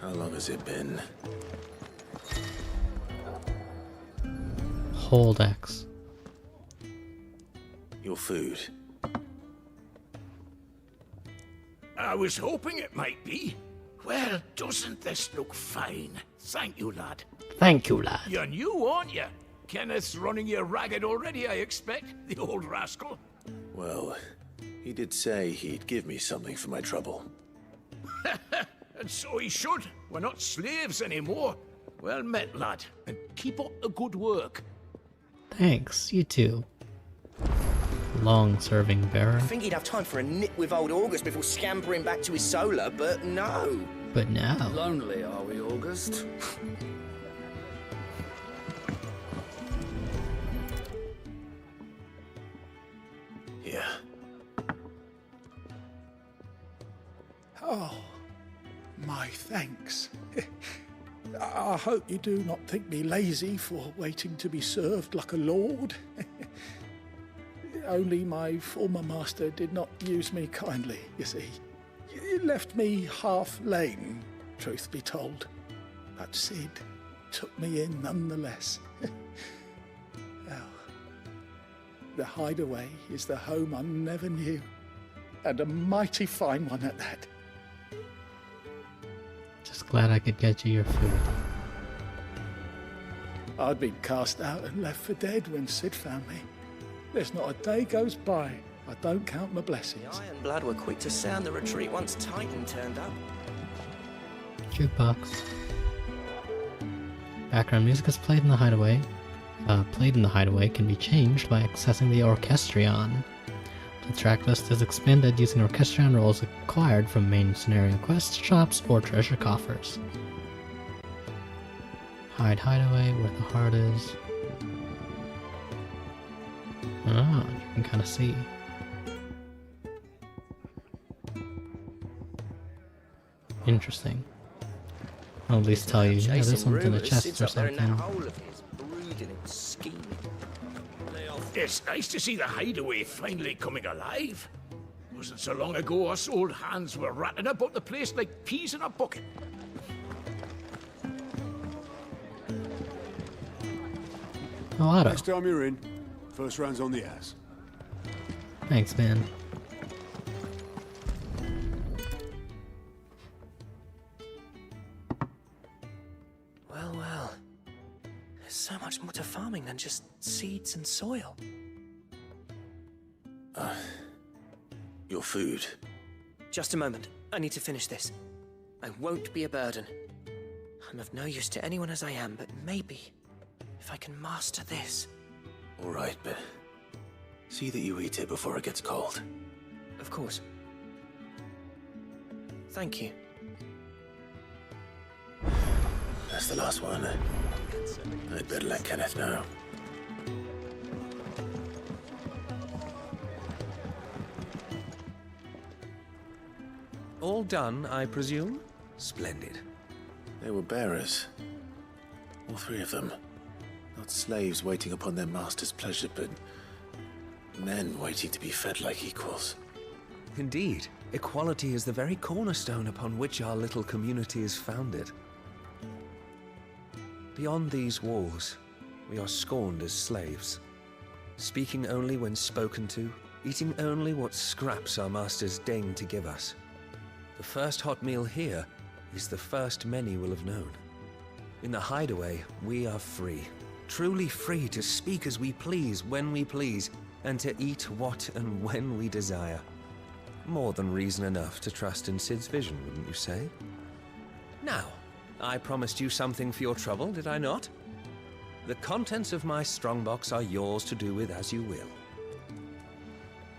C: How long has it been?
A: Hold X.
C: Your food.
F: I was hoping it might be. Well, doesn't this look fine? Thank you, lad.
A: Thank you, lad.
F: You're new, aren't you? Kenneth's running you ragged already, I expect. The old rascal.
C: Well, he did say he'd give me something for my trouble.
F: And so he should. We're not slaves anymore. Well met, lad. And keep up the good work.
A: Thanks, you too. Long-serving bearer.
O: I think he'd have time for a nip with old August before scampering back to his solar, but no.
A: But now...
K: Lonely, are we, August?
C: Yeah.
F: Oh, my thanks. I hope you do not think me lazy for waiting to be served like a lord. Only my former master did not use me kindly, you see. He left me half lame, truth be told. But Sid took me in nonetheless. Well, the hideaway is the home I never knew, and a mighty fine one at that.
A: Just glad I could get you your food.
F: I'd been cast out and left for dead when Sid found me. There's not a day goes by I don't count my blessings.
O: The Ironblood were quick to sound the retreat once Titan turned up.
A: Jukebox. Background music is played in the hideaway. Can be changed by accessing the Orchestrion. The track list is expanded using Orchestrion rolls acquired from main scenario quests, shops, or treasure coffers. Hideaway, where the heart is. Ah, you can kind of see. Interesting. I'll at least tell you, yeah, there's something in the chest or something.
F: It's nice to see the hideaway finally coming alive. Wasn't so long ago us old hands were ratting about the place like peas in a bucket.
A: Oh, Otto.
Q: Next time you're in, first round's on the ass.
A: Thanks, man.
O: Well. There's so much more to farming than just seeds and soil.
C: Your food.
O: Just a moment. I need to finish this. I won't be a burden. I'm of no use to anyone as I am, but maybe if I can master this.
C: All right, but see that you eat it before it gets cold.
O: Of course. Thank you.
C: That's the last one. I'd better let Kenneth know.
T: All done, I presume? Splendid.
C: They were bearers. All 3 of them. Not slaves waiting upon their master's pleasure, but men waiting to be fed like equals.
T: Indeed. Equality is the very cornerstone upon which our little community is founded. Beyond these walls, we are scorned as slaves. Speaking only when spoken to, eating only what scraps our masters deign to give us. The first hot meal here is the first many will have known. In the hideaway, we are free. Truly free to speak as we please, when we please, and to eat what and when we desire. More than reason enough to trust in Sid's vision, wouldn't you say? Now, I promised you something for your trouble, did I not? The contents of my strongbox are yours to do with as you will.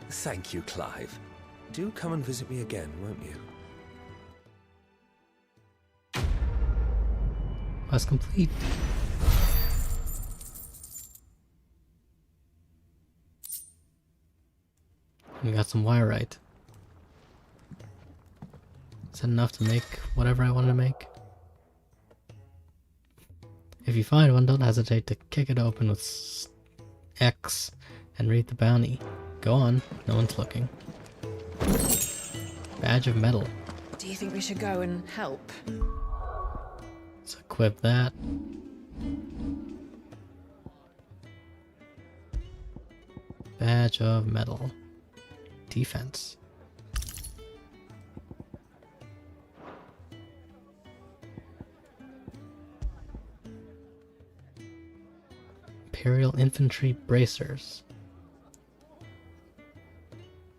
T: Thank you, Clive. Do come and visit me again, won't you?
A: Quest complete. We got some wire-right. Is that enough to make whatever I want to make? If you find one, don't hesitate to kick it open with X and read the bounty. Go on, no one's looking. Badge of metal.
S: Do you think we should go and help?
A: Let's equip that. Badge of metal. Defense. Imperial Infantry Bracers.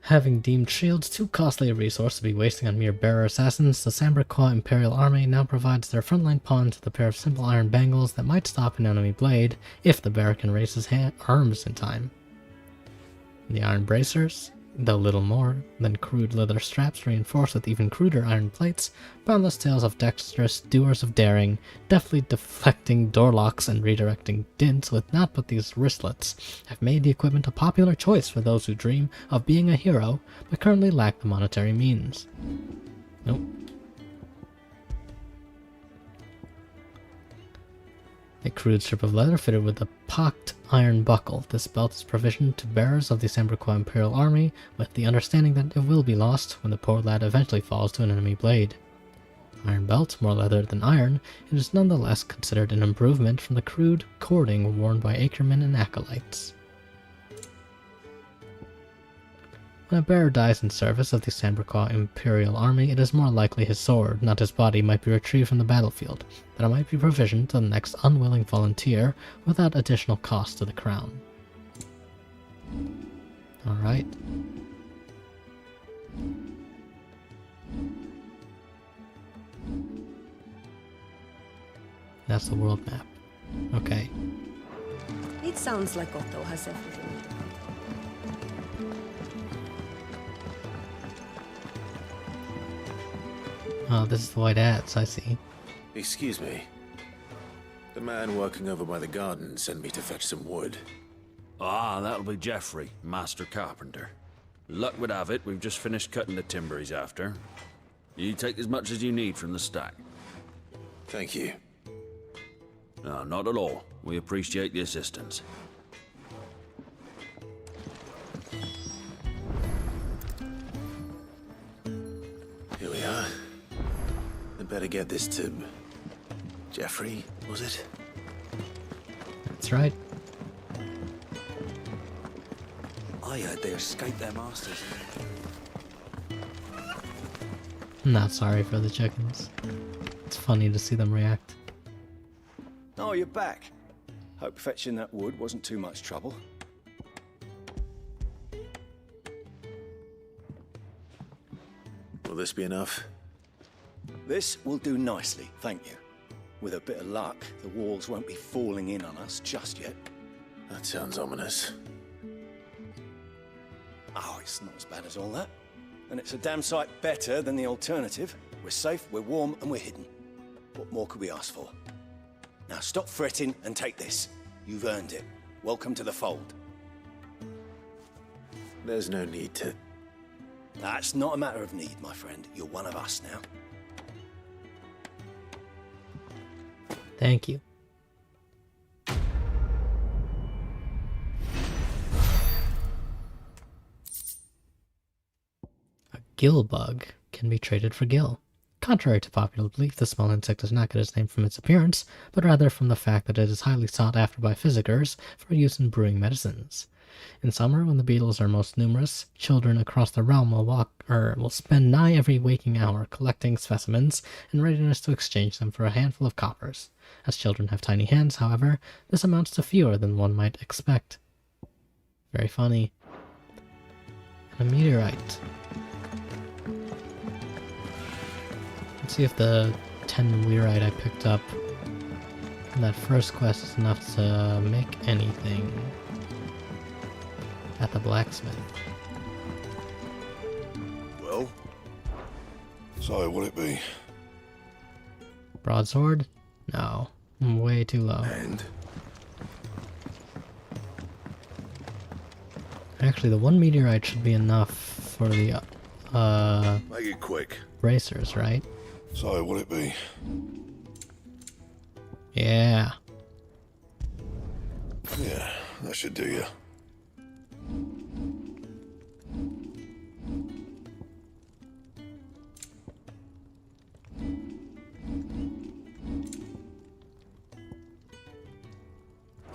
A: Having deemed shields too costly a resource to be wasting on mere bearer assassins, the Samberqua Imperial Army now provides their frontline pawns with a pair of simple iron bangles that might stop an enemy blade if the bearer can raise his arms in time. The iron bracers, though little more than crude leather straps reinforced with even cruder iron plates, boundless tales of dexterous doers of daring, deftly deflecting door locks and redirecting dints with naught but these wristlets, have made the equipment a popular choice for those who dream of being a hero but currently lack the monetary means. Nope. A crude strip of leather fitted with a pocked iron buckle. This belt is provisioned to bearers of the Samberqua Imperial Army with the understanding that it will be lost when the poor lad eventually falls to an enemy blade. Iron belt, more leather than iron, it is nonetheless considered an improvement from the crude cording worn by Ackermen and acolytes. When a bearer dies in service of the Samberqua Imperial Army, it is more likely his sword, not his body, might be retrieved from the battlefield, that it might be provisioned to the next unwilling volunteer without additional cost to the crown. Alright. That's the world map. Okay.
U: It sounds like Otto has everything.
A: Oh, this is the white hats, I see.
C: Excuse me. The man working over by the garden sent me to fetch some wood.
V: Ah, that'll be Geoffrey, master carpenter. Luck would have it, we've just finished cutting the timber he's after. You take as much as you need from the stack.
C: Thank you.
V: No, not at all. We appreciate the assistance.
C: Here we are. I'd better get this to... Geoffrey, was it?
A: That's right.
D: I heard they escaped their masters.
A: I'm not sorry for the chickens. It's funny to see them react.
R: Oh, you're back. Hope fetching that wood wasn't too much trouble.
C: Will this be enough?
R: This will do nicely, thank you. With a bit of luck, the walls won't be falling in on us just yet.
C: That sounds ominous.
R: Oh, it's not as bad as all that. And it's a damn sight better than the alternative. We're safe, we're warm, and we're hidden. What more could we ask for? Now stop fretting and take this. You've earned it. Welcome to the fold.
C: There's no need to...
R: That's not a matter of need, my friend. You're one of us now.
A: Thank you. A gill bug can be traded for gill. Contrary to popular belief, the small insect does not get its name from its appearance, but rather from the fact that it is highly sought after by physicers for use in brewing medicines. In summer, when the beetles are most numerous, children across the realm will spend nigh every waking hour collecting specimens in readiness to exchange them for a handful of coppers. As children have tiny hands, however, this amounts to fewer than one might expect. Very funny. And a meteorite. Let's see if the 10 weirite I picked up in that first quest is enough to make anything at the blacksmith.
N: Well, so what'll it be?
A: Broadsword? No, I'm way too low.
N: And?
A: Actually, the one meteorite should be enough for the
N: make it quick.
A: Bracers, right?
N: So what'll it be?
A: Yeah.
N: Yeah, that should do you.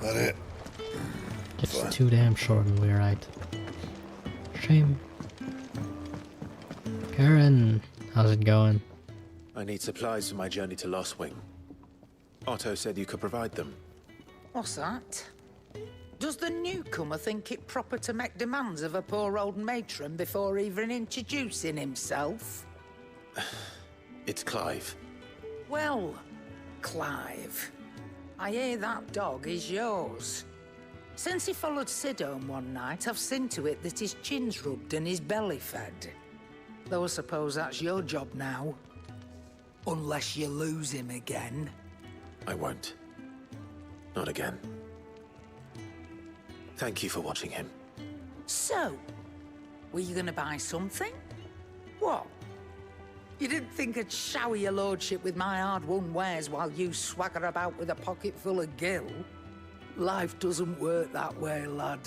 N: That it?
A: Just
N: Fine.
A: too damn short and we're right. Shame. Karen, how's it going?
C: I need supplies for my journey to Lost Wing. Otto said you could provide them.
E: What's that? Does the newcomer think it proper to make demands of a poor old matron before even introducing himself?
C: It's Clive.
E: Well, Clive, I hear that dog is yours. Since he followed Sid home one night, I've seen to it that his chin's rubbed and his belly fed. Though I suppose that's your job now. Unless you lose him again.
C: I won't. Not again. Thank you for watching him.
E: So, were you gonna buy something? What? You didn't think I'd shower your lordship with my hard-won wares while you swagger about with a pocket full of gil? Life doesn't work that way, lad.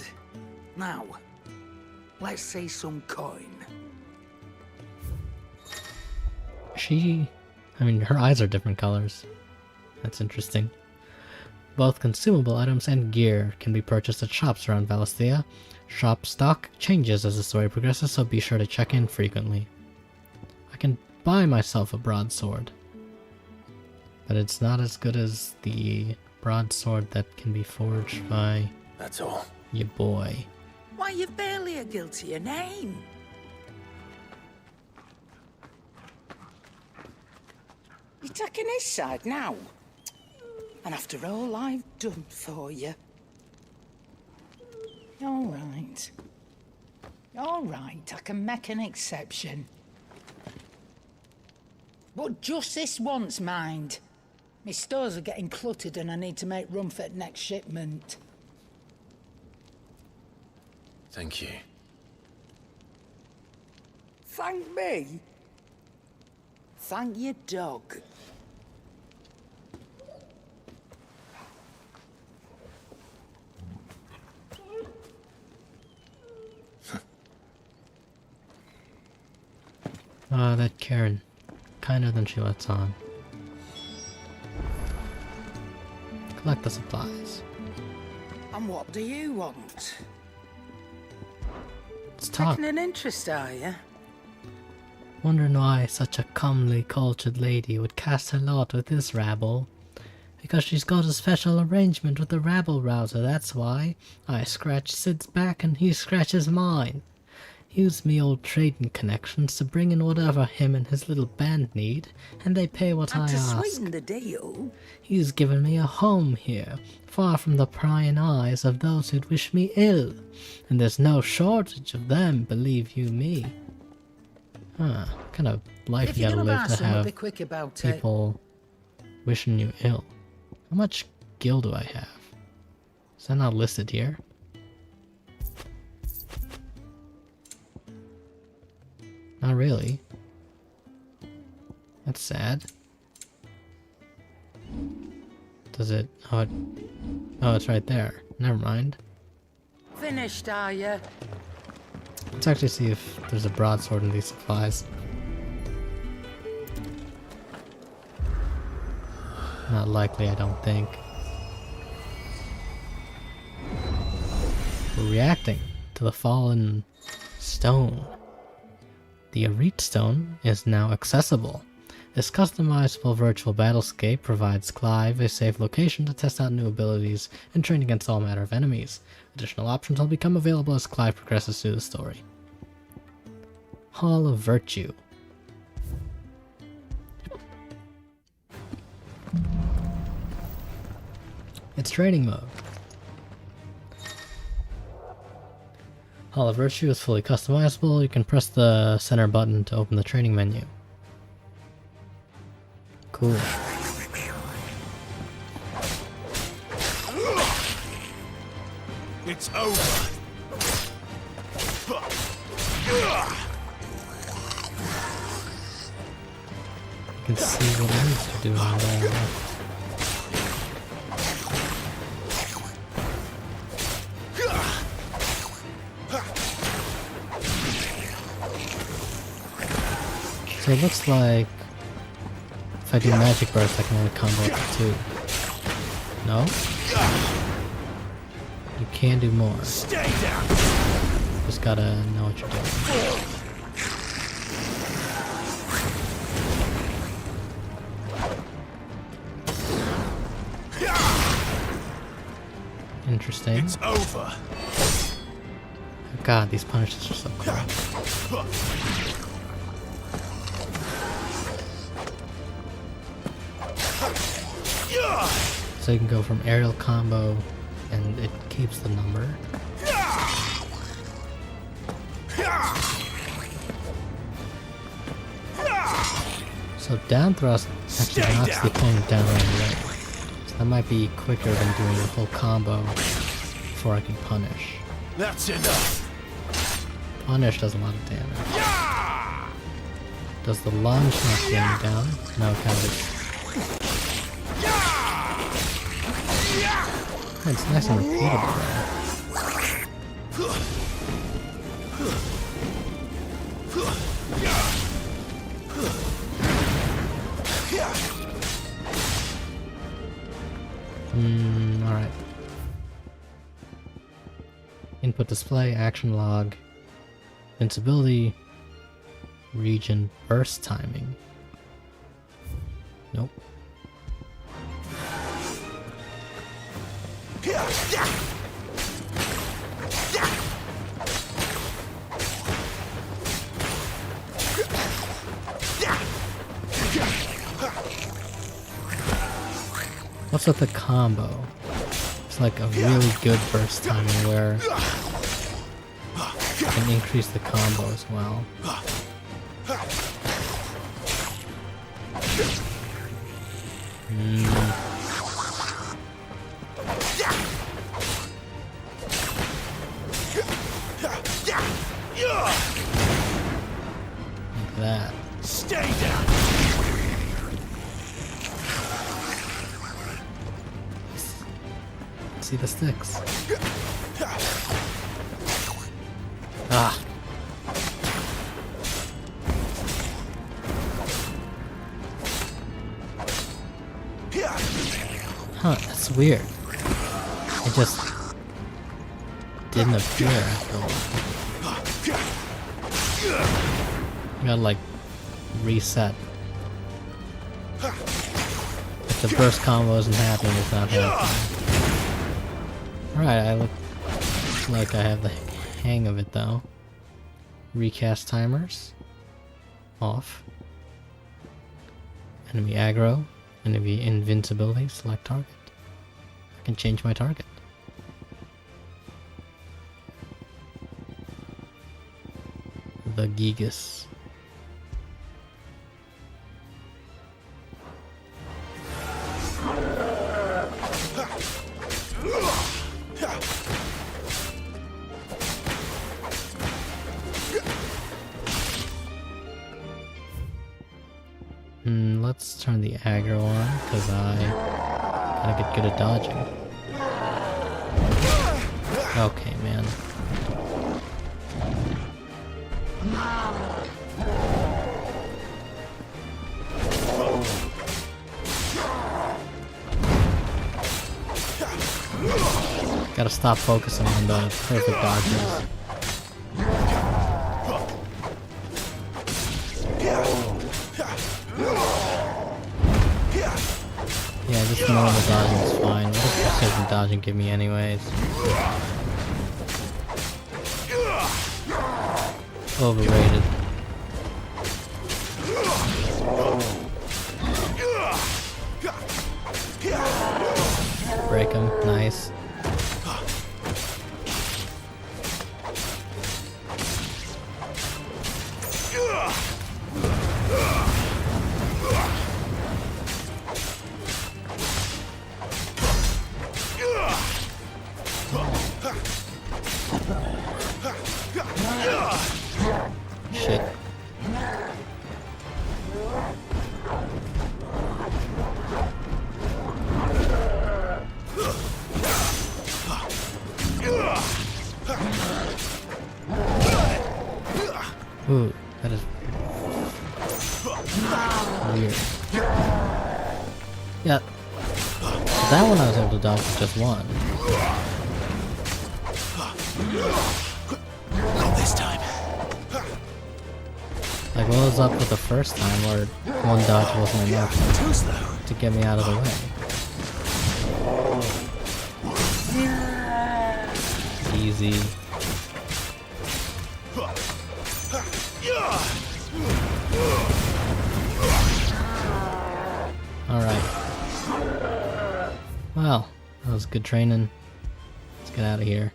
E: Now, let's see some coin.
A: Her eyes are different colors. That's interesting. Both consumable items and gear can be purchased at shops around Valisthea. Shop stock changes as the story progresses, so be sure to check in frequently. I can buy myself a broadsword, but it's not as good as the broadsword that can be forged by...
C: That's all.
A: Your boy.
E: Why, you've barely a guilty your name. You're taking his side now? And after all I've done for you. All right. All right, I can make an exception. But just this once, mind. My stores are getting cluttered and I need to make room for the next shipment.
C: Thank you.
E: Thank me? Thank your dog.
A: That Karen. Kinder than she lets on. Collect the supplies.
E: And what do you want?
A: Let's talk.
E: Taking an interest, are you?
A: Wondering why such a comely, cultured lady would cast her lot with this rabble. Because she's got a special arrangement with the rabble-rouser, that's why. I scratch Sid's back and he scratches mine. Use me old trading connections to bring in whatever him and his little band need, and they pay what
E: And
A: I
E: to
A: ask.
E: sweeten the deal,
A: He's given me a home here, far from the prying eyes of those who'd wish me ill, and there's no shortage of them, believe you me. Huh, what kind of life
E: if
A: you
E: you're
A: gotta
E: gonna
A: live
E: buy
A: to
E: some,
A: have
E: be quick about
A: people wishing you ill? How much gil do I have? Is that not listed here? Not really. That's sad. Does it? Oh, it's right there. Never mind.
E: it. Finished, are you?
A: Let's actually see if there's a broadsword in these supplies. Not likely, I don't think. We're reacting to the fallen stone. The Arete Stone is now accessible. This customizable virtual battlescape provides Clive a safe location to test out new abilities and train against all manner of enemies. Additional options will become available as Clive progresses through the story. Hall of Virtue. It's training mode. Hall of Virtue is fully customizable. You can press the center button to open the training menu. Cool.
C: It's over.
A: You can see what it needs to do on there. So it looks like if I do magic burst, I can only combo up to 2. No? You can do more.
C: Stay down.
A: Just gotta know what you're doing. Interesting.
C: It's over.
A: God, these punishes are so cool. So you can go from aerial combo, and it keeps the number. So down thrust actually knocks the opponent down right away. So that might be quicker than doing the whole combo before I can punish.
C: That's enough.
A: Punish does a lot of damage. Does the lunge knock the enemy down? No, it kind of. It's nice and repeatable though. Alright. Input display, action log, invincibility, region burst timing. Nope. What's with the combo? It's like a really good burst timing where you can increase the combo as well. Like that.
C: Stay down.
A: See the sticks. Ah. Huh, that's weird. It just didn't appear after a while. You gotta like reset. If the burst combo isn't happening, it's not happening. Alright, I look like I have the hang of it though. Recast timers. Off. Enemy aggro. Enemy invincibility. Select target. I can change my target. The Gigas. Let's turn the aggro on, because I gotta get good at dodging. Okay, man. Gotta stop focusing on the perfect dodges. Yeah, just normal dodging is fine. What does precision dodging give me anyways? Overrated. Break him, nice. Shit. Ooh, that is weird. Yeah. That one I was able to dodge with just one.
C: Not this time.
A: Like, what was up with the first time where one dodge wasn't enough to get me out of the way? Easy. Alright. Well, that was good training. Let's get out of here.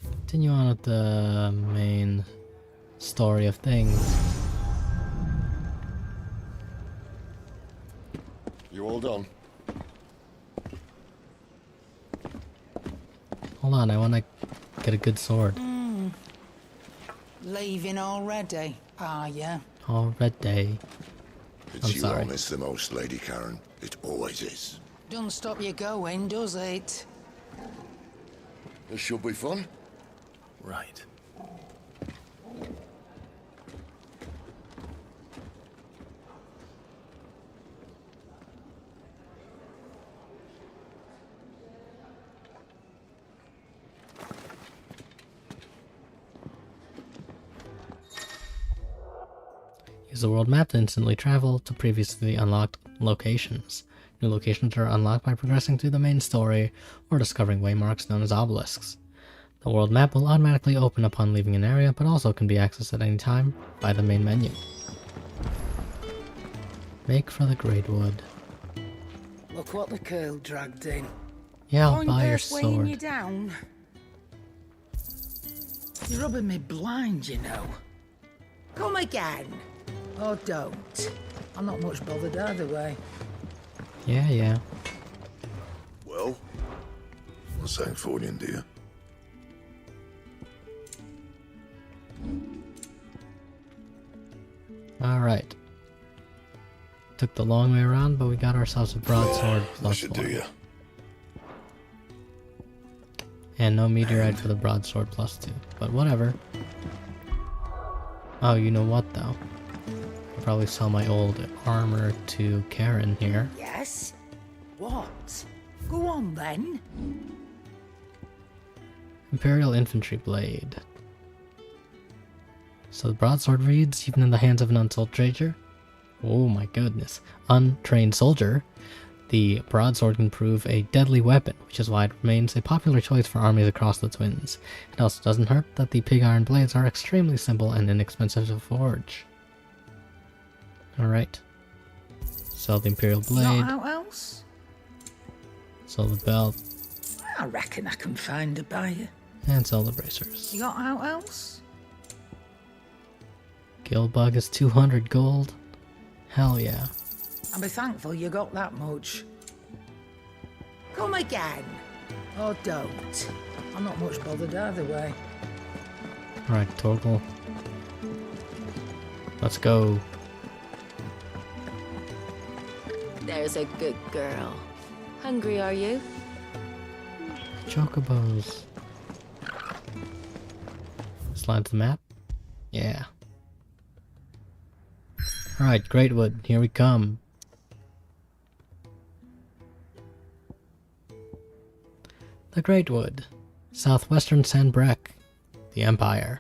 A: Continue on with the main story of things.
H: You all done?
A: Hold on, I wanna get a good sword.
E: Leaving already, are ya?
A: Already.
H: It's
A: I'm
H: you
A: sorry.
H: I miss the most, Lady Karen. It always is.
E: Don't stop you going, does it?
H: This should be fun.
C: Right.
A: Use the world map to instantly travel to previously unlocked locations. New locations are unlocked by progressing through the main story or discovering waymarks known as obelisks. The world map will automatically open upon leaving an area, but also can be accessed at any time by the main menu. Make for the Great Wood.
E: Look what the curl dragged in.
A: Yeah, I'll
E: Point
A: buy your
E: there's weighing
A: sword.
E: you down. You're rubbing me blind, you know. Come again. Or don't. I'm not much bothered either way.
A: Yeah.
N: Well, what's saying for you, dear?
A: Alright. Took the long way around, but we got ourselves a broadsword
N: That
A: plus
N: should do
A: one.
N: you.
A: And no meteorite for the broadsword plus 2. But whatever. Oh, you know what though? I'll probably sell my old armor to Karen here.
E: Yes? What? Go on then.
A: Imperial Infantry Blade. So the broadsword reads, even in the hands of an untrained soldier, the broadsword can prove a deadly weapon, which is why it remains a popular choice for armies across the Twins. It also doesn't hurt that the pig iron blades are extremely simple and inexpensive to forge. Alright. Sell the Imperial Blade,
E: Not out else?
A: sell the belt,
E: I reckon I can find a buyer.
A: and sell the bracers.
E: You got out else?
A: Gillbug is 200 gold. Hell yeah.
E: I'll be thankful you got that much. Come again. Or don't. I'm not much bothered either way.
A: Alright, Torgal. Let's go.
B: There's a good girl. Hungry, are you?
A: Chocobos. Slide to the map? Yeah. Alright, Greatwood, here we come. The Great Wood, southwestern Sanbreque, the Empire.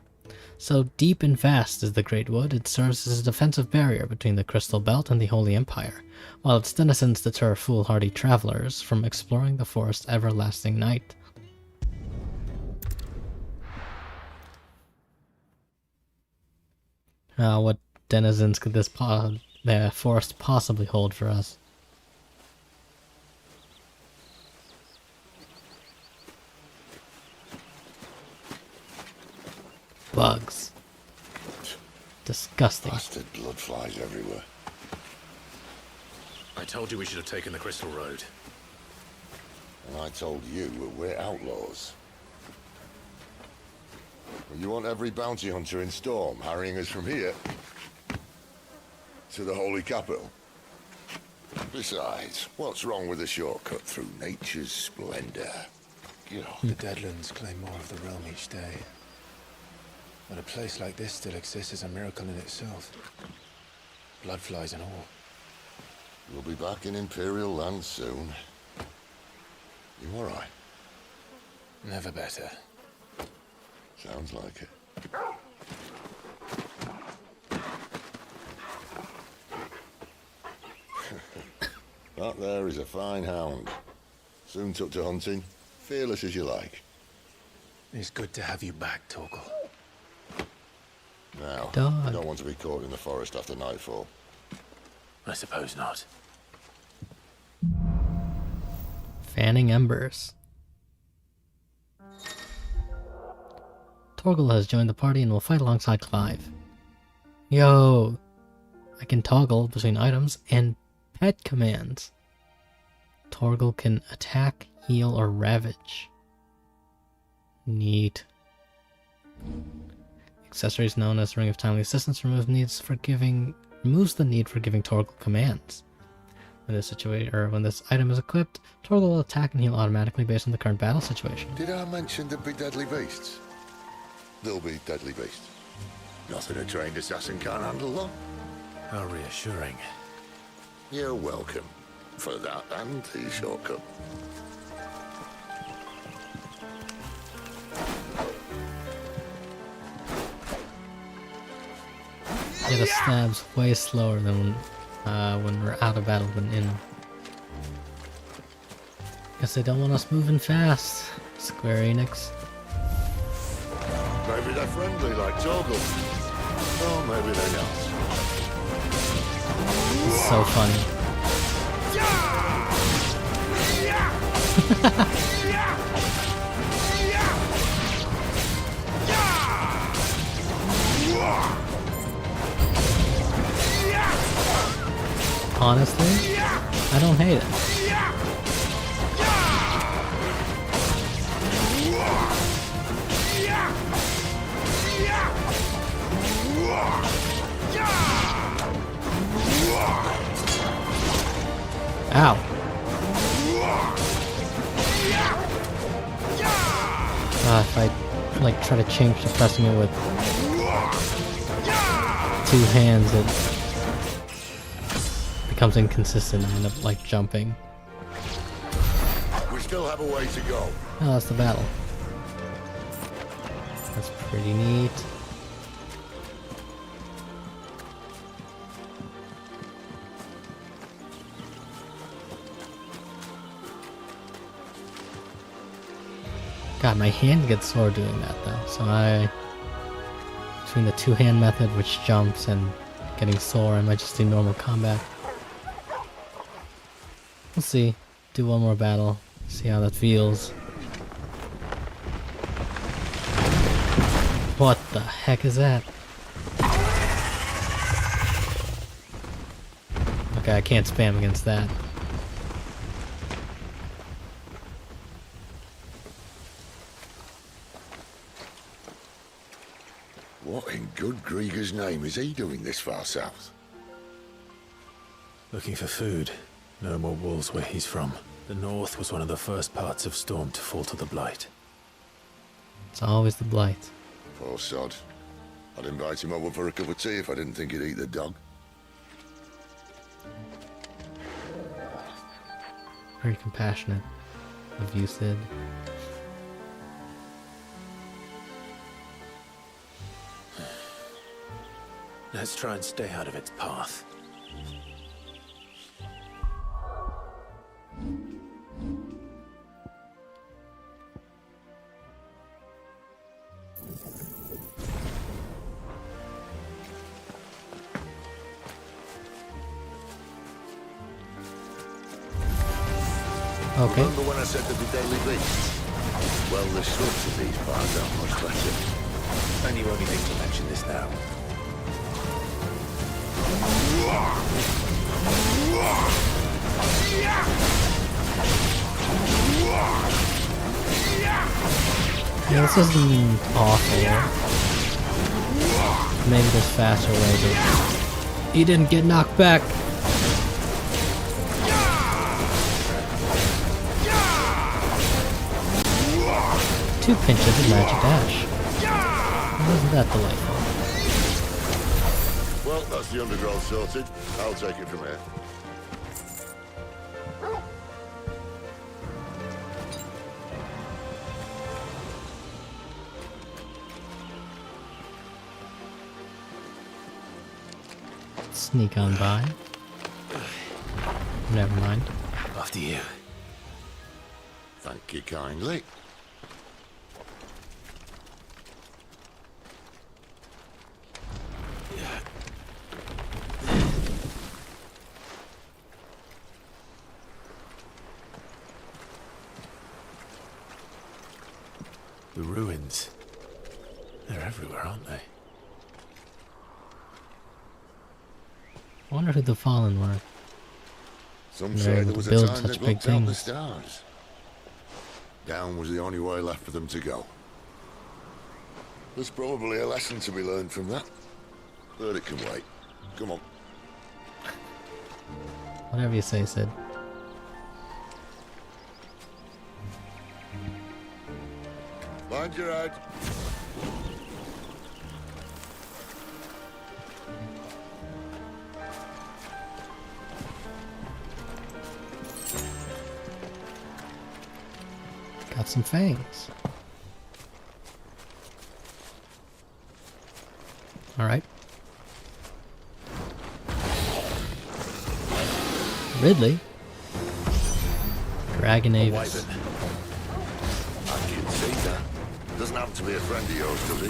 A: So deep and vast is the Great Wood, it serves as a defensive barrier between the Crystal Belt and the Holy Empire, while its denizens deter foolhardy travelers from exploring the forest's everlasting night. What denizens could this the forest possibly hold for us? Bugs. Disgusting.
H: Bastard blood flies everywhere.
C: I told you we should have taken the Crystal Road.
H: And I told you we're outlaws. Well, you want every bounty hunter in Storm harrying us from here to the Holy Capital? Besides, what's wrong with a shortcut through nature's splendor?
C: The Deadlands claim more of the realm each day. But a place like this still exists is a miracle in itself. Bloodflies and all.
H: We'll be back in Imperial land soon. You alright?
C: Never better.
H: Sounds like it. That there is a fine hound. Soon took to hunting. Fearless as you like.
C: It's good to have you back, Torgal.
H: Now,
A: Dog.
H: I don't want to be caught in the forest after nightfall.
C: I suppose not.
A: Fanning embers. Torgal has joined the party and will fight alongside Clive. Yo! I can toggle between items and pet commands. Torgal can attack, heal, or ravage. Neat. Accessories known as Ring of Timely Assistance removes the need for giving Torgal commands. When this item is equipped, Torgal will attack and heal automatically based on the current battle situation.
H: Did I mention there'd be deadly beasts? There'll be deadly beasts. Nothing a trained assassin can't handle, though.
C: How reassuring.
H: You're welcome for that and the shortcut.
A: Yeah, the stab's way slower than when we're out of battle than in. Guess they don't want us moving fast, Square Enix.
H: Maybe they're friendly like Torgal. Or maybe they're not.
A: It's so funny. Honestly, I don't hate it. Ow. If I like try to change to pressing it with 2 hands, it becomes inconsistent and I end up like jumping.
H: We still have a way to go.
A: Oh, that's the battle. That's pretty neat. God, my hand gets sore doing that though, so between the 2-hand method, which jumps, and getting sore, I might just do normal combat. We'll see. Do one more battle, see how that feels. What the heck is that? Okay, I can't spam against that.
H: What in good Grieger's name is he doing this far south?
C: Looking for food. No more wolves where he's from. The north was one of the first parts of Storm to fall to the Blight.
A: It's always the Blight.
H: Poor sod. I'd invite him over for a cup of tea if I didn't think he'd eat the dog.
A: Very compassionate. of you, Sid.
C: Let's try and stay out of its path.
A: Okay.
H: Remember when I said there'd be daily beasts? Well, the slugs of these parts are much better.
C: And you only think to mention this now.
A: Yeah, this isn't awful. Maybe there's faster ways of... He didn't get knocked back! Two pinches of magic dash. Wasn't that delightful?
H: Well, that's the undergrowth sorted. I'll take it from here.
A: Sneak on by. Never mind.
C: After you.
H: Thank you kindly.
C: The ruins. They're everywhere, aren't they?
A: I wonder who the Fallen were.
H: Some
A: They're
H: say
A: able
H: there
A: to
H: was a
A: build
H: time
A: such
H: they
A: big
H: looked out the
A: things.
H: stars. Down was the only way left for them to go. There's probably a lesson to be learned from that. But it can wait. Come on.
A: Whatever you say, Sid.
H: Mind your head.
A: Got some fangs. Alright. Ridley? Dragon Avis.
H: I can see that. Doesn't happen to be a friend of yours, does he?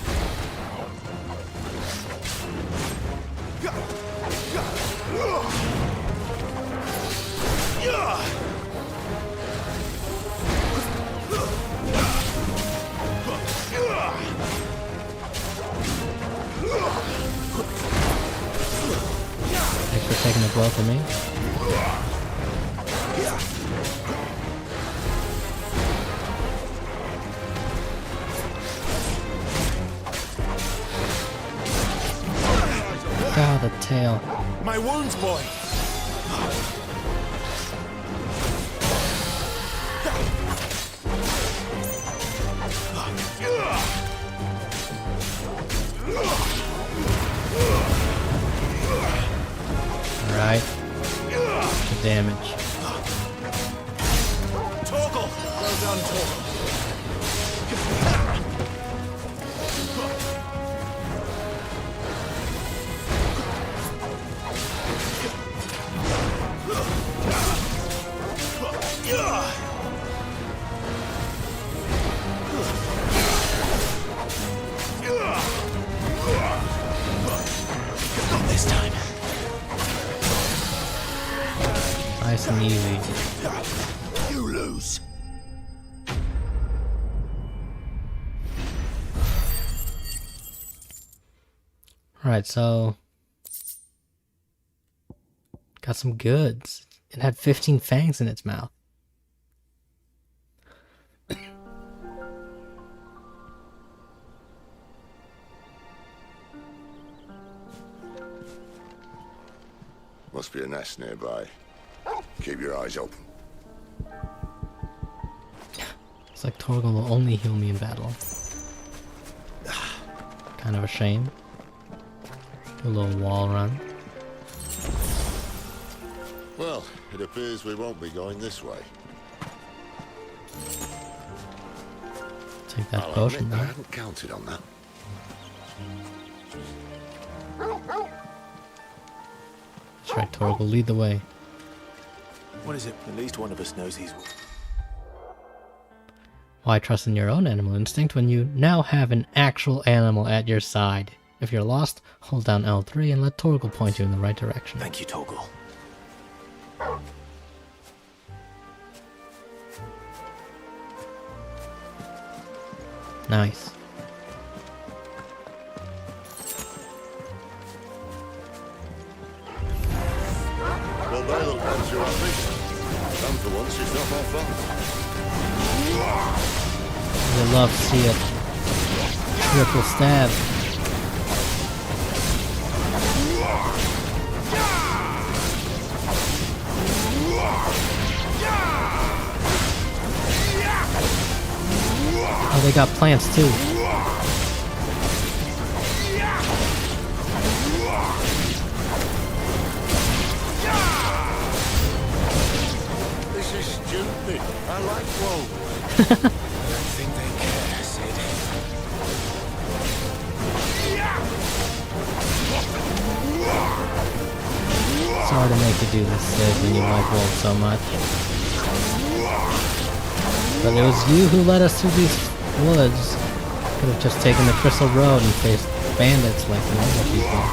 A: Thanks for taking a blow for me. God, the tail.
C: My wounds, boy!
A: Alright. The damage.
C: Torgal! Well done, Torgal. Not this time.
A: Nice and easy.
C: You lose.
A: Alright, so... Got some goods. It had 15 fangs in its mouth.
H: Must be a nest nearby. Keep your eyes open.
A: It's like Torgal will only heal me in battle. Kind of a shame. Do a little wall run.
H: Well, it appears we won't be going this way.
A: Take that
H: I'll
A: potion
H: admit I
A: though.
H: hadn't counted on that.
A: That's right, Torgal, lead the way.
C: What is it? At least one of us knows he's...
A: Why trust in your own animal instinct when you now have an actual animal at your side? If you're lost, hold down L3 and let Torgal point you in the right direction.
C: Thank you, Torgal.
A: Nice.
H: Well, they look like you're happy. And for once, it's not my fault.
A: You love to see it. Triple stab. Oh, they got plants too.
H: This is stupid. I like woe.
C: I don't think they care, Sid.
A: Sorry to make you do this, Sid, when you like wolves so much. But it was you who led us through these woods. Could have just taken the Crystal Road and faced bandits like normal people.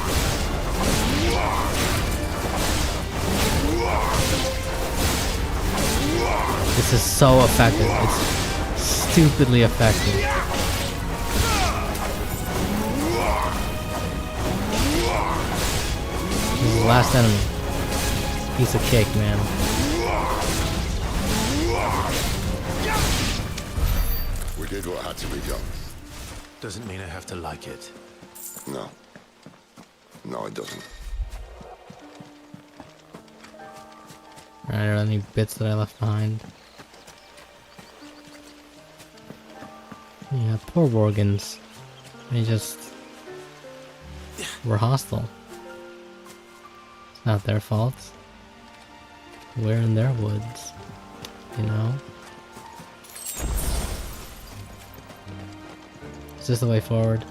A: This is so effective. It's stupidly effective. This is the last enemy. Piece of cake, man.
H: We did what had to be done.
C: Doesn't mean I have to like it.
H: No. No, it doesn't.
A: Alright, are there any bits that I left behind? Yeah, poor Worgans. They just were hostile. It's not their fault. We're in their woods, you know? Is this the way forward?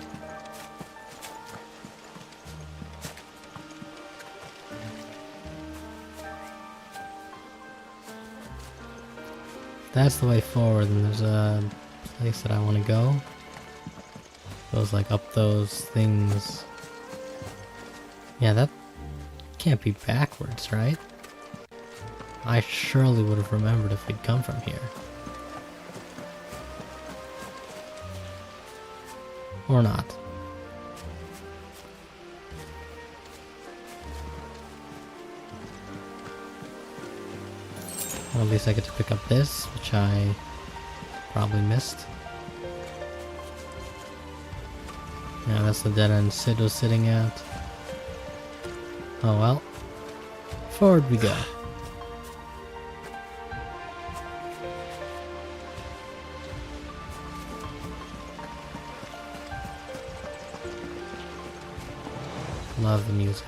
A: If that's the way forward, then there's a place that I want to go. Goes like up those things. Yeah, that can't be backwards, right? I surely would have remembered if we'd come from here. Or not. Well, at least I get to pick up this, which I probably missed. Yeah, that's the dead end Sid was sitting at. Oh well. Forward we go. Love the music.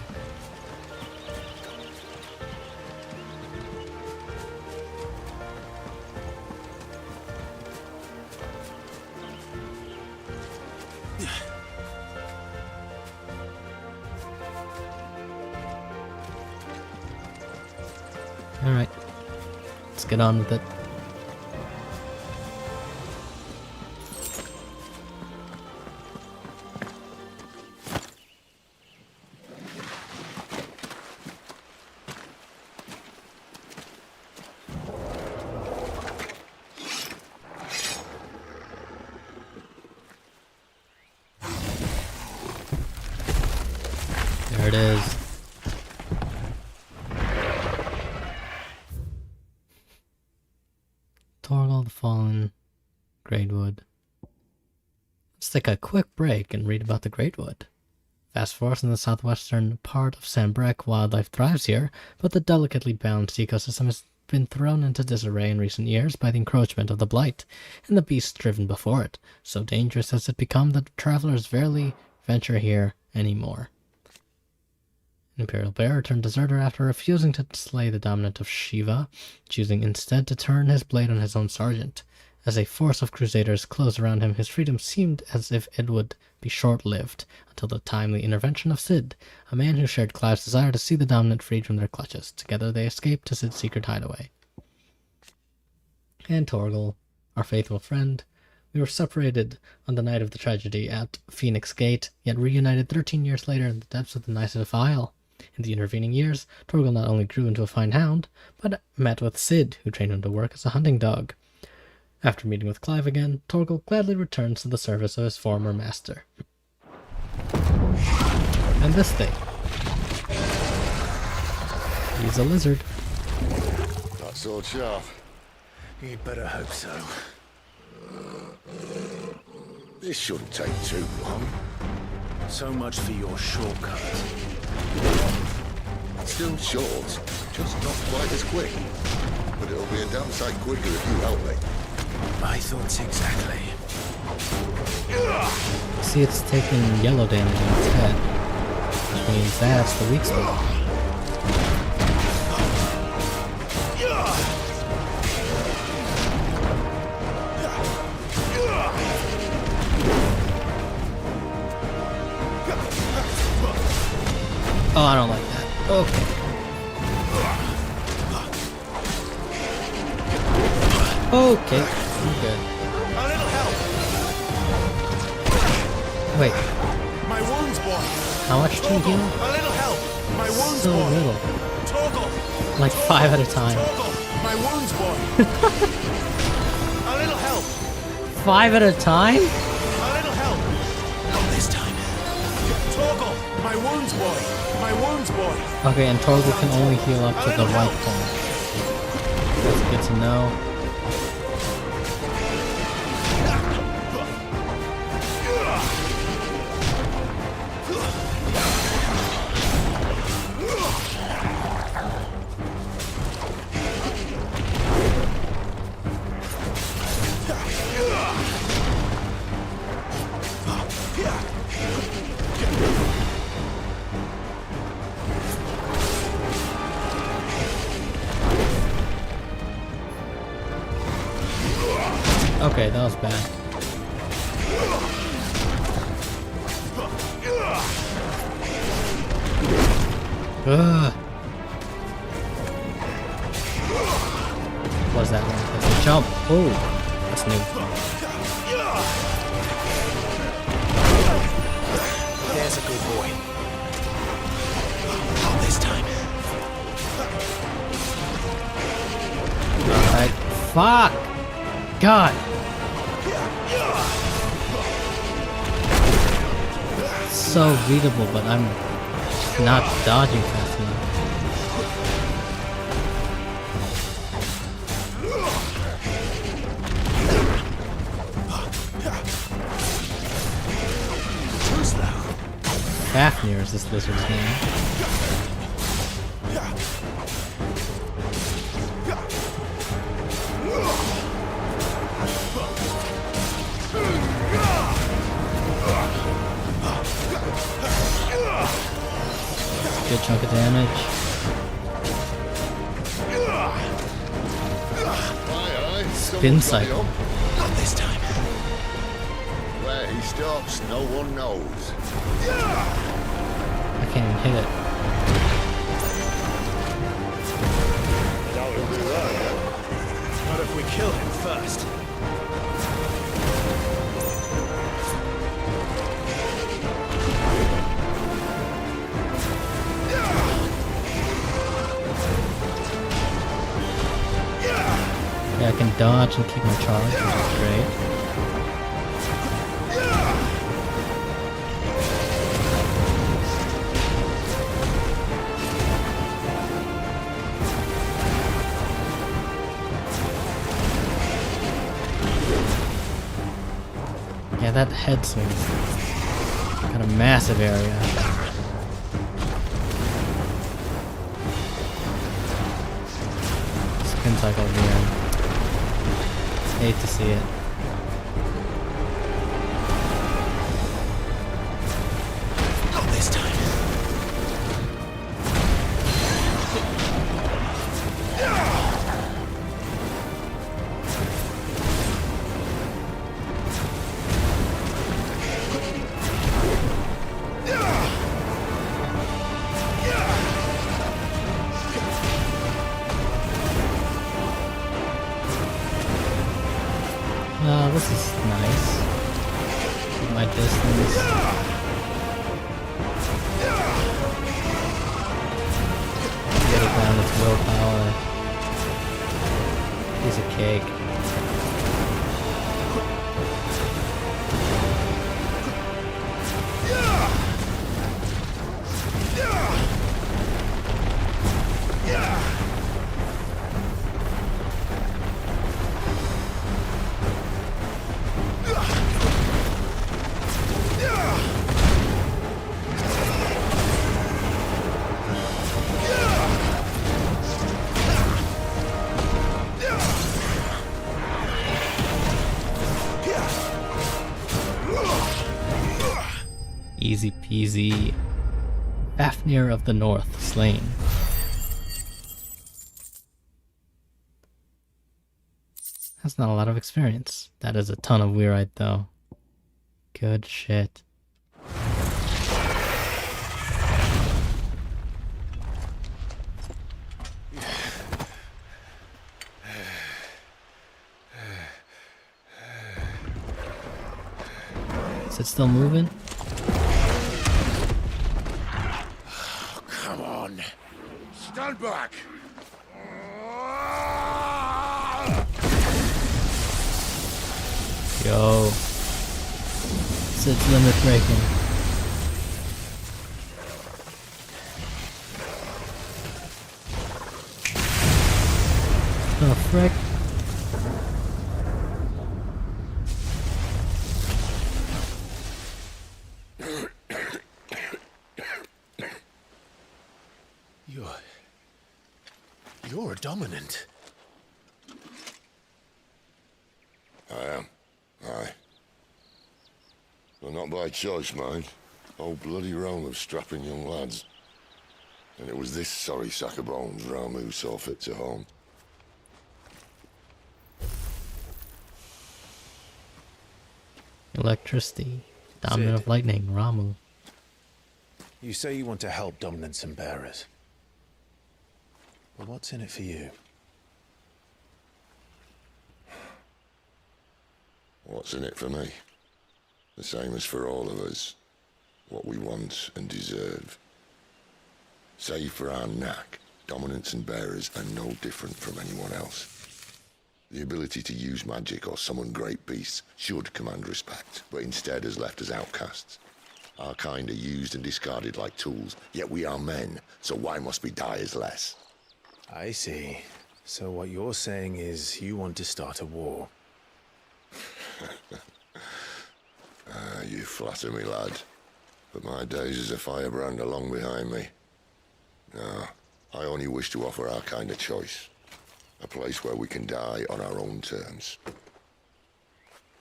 A: Alright, let's get on with it. There it is. Torgal the Fallen, Greatwood. Let's take a quick break and read about the Greatwood. Vast forest in the southwestern part of Sambrek, wildlife thrives here, but the delicately balanced ecosystem has been thrown into disarray in recent years by the encroachment of the Blight and the beasts driven before it. So dangerous has it become that travelers rarely venture here anymore. An Imperial Bearer turned deserter after refusing to slay the dominant of Shiva, choosing instead to turn his blade on his own sergeant. As a force of crusaders closed around him, his freedom seemed as if it would be short-lived, until the timely intervention of Cid, a man who shared Clive's desire to see the dominant freed from their clutches. Together they escaped to Cid's secret hideaway. And Torgal, our faithful friend, we were separated on the night of the tragedy at Phoenix Gate, yet reunited 13 years later in the depths of the Nicetive Isle. In the intervening years, Torgal not only grew into a fine hound, but met with Cid, who trained him to work as a hunting dog. After meeting with Clive again, Torgal gladly returns to the service of his former master. And this thing. He's a lizard.
H: That sword sharp.
C: You'd better hope so.
H: This shouldn't take too long.
C: So much for your shortcut.
H: Still short, just not quite as quick. But it'll be a damn sight quicker if you help me.
C: My thoughts exactly.
A: See, it's taking yellow damage on its head, which means that's the weak spot. Oh, I don't like that. Okay. Okay, I'm good.
C: A little help.
A: Wait,
C: My wounds, boy.
A: how much do you heal?
C: A little help. My wounds,
A: So
C: boy.
A: little.
C: Torgal.
A: Like 5 at a time.
C: Torgal. My wounds, boy. A little help.
A: 5 at a time?
C: A little help. Not this time. Torgal. My wounds, boy. My wounds, boy.
A: Okay, and Torgal can only heal up to the right point. That's good to know. Okay, that was bad. Ugh. What is that one? That's a jump. Oh, that's new.
C: There's a good boy. Not this time.
A: Alright. Fuck! God! So readable, but I'm not dodging fast enough. Fafnir is this lizard's name. Good chunk of damage. Spin cycle.
H: Not this time. Where he stops, no one knows.
A: I can't even hit it.
C: Doubt he'll do that. Not if we kill him first.
A: Yeah, I can dodge and keep my charge, which is great. Yeah, that head swing got a massive area. Spin cycle again. Hate to see it.
C: Not this time.
A: distance. Get it down its willpower. Piece of cake. Easy peasy. Fafnir of the North slain. That's not a lot of experience. That is a ton of weirite though. Good shit. Is it still moving?
C: Oh, come on. Stand back.
A: Yo. It's limit breaking. The frick?
C: You're a dominant.
H: I am. Aye. Well, not by choice, mind. Whole bloody realm of strapping young lads. And it was this sorry sack of bones Ramu saw fit to home.
A: Electricity. Dominant of lightning, Ramu.
C: You say you want to help dominants and bearers. Well, what's in it for you?
H: What's in it for me? The same as for all of us. What we want and deserve. Save for our knack, dominants and bearers are no different from anyone else. The ability to use magic or summon great beasts should command respect, but instead has left us outcasts. Our kind are used and discarded like tools, yet we are men, so why must we die as less?
C: I see. So what you're saying is you want to start a war.
H: You flatter me, lad. But my days as a firebrand are long behind me. No, I only wish to offer our kind a choice. A place where we can die on our own terms.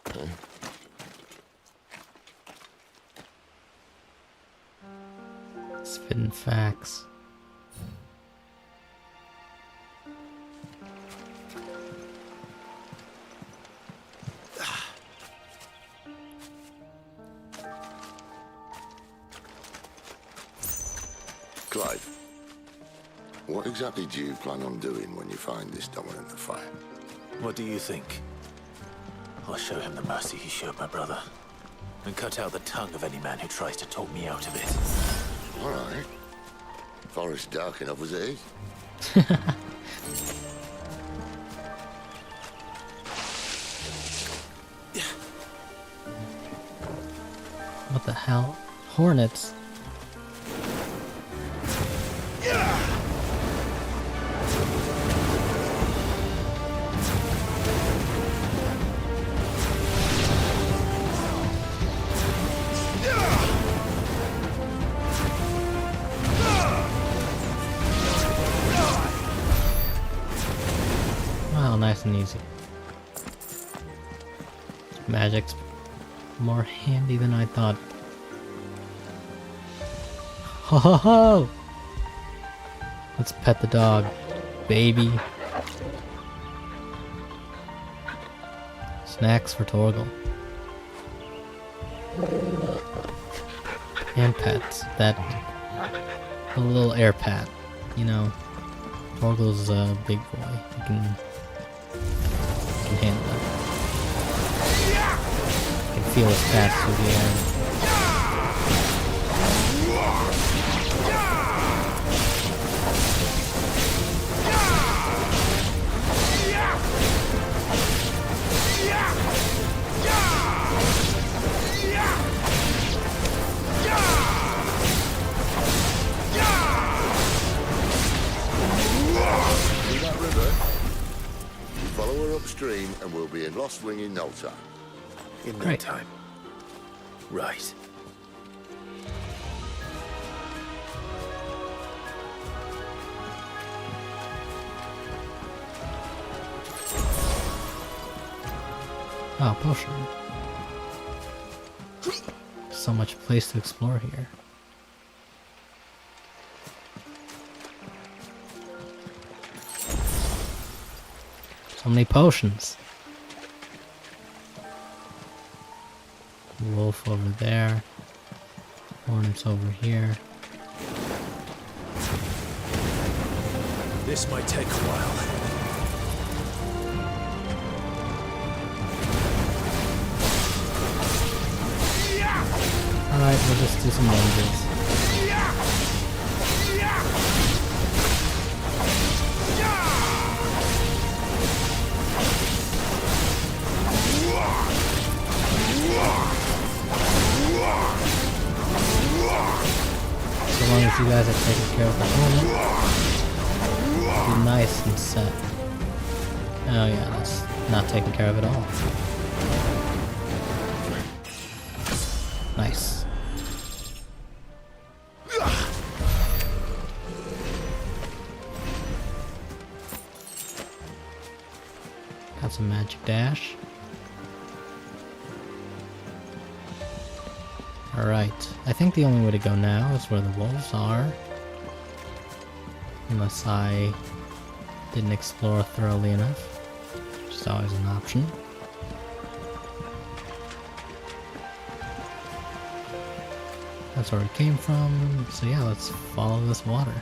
H: Huh?
A: Spitting facts.
H: Clive, what exactly do you plan on doing when you find this dominant of fire?
C: What do you think? I'll show him the mercy he showed my brother. And cut out the tongue of any man who tries to talk me out of it.
H: All right. Forest dark enough as it is.
A: What the hell? Hornets. Wow, nice and easy. Magic's more handy than I thought. Ho ho ho! Let's pet the dog, baby. Snacks for Torgal. And pets. That a little air pat. You know, Torgal's a big boy. He can handle it. He can feel his pass through the air.
H: See that river? We follow her upstream and we'll be in Lost Wing in no time.
C: In no time. Right.
A: Oh, potion. So much place to explore here. So many potions. Wolf over there. Hornets over here.
C: This might take a while.
A: Alright, we'll just do some lunges. So long as you guys are taking care of the helmet, be nice and set. Oh yeah, that's not taken care of at all. Nice. Got some magic dash. Alright, I think the only way to go now is where the wolves are. Unless I didn't explore thoroughly enough, which is always an option. That's where we came from, so yeah, let's follow this water.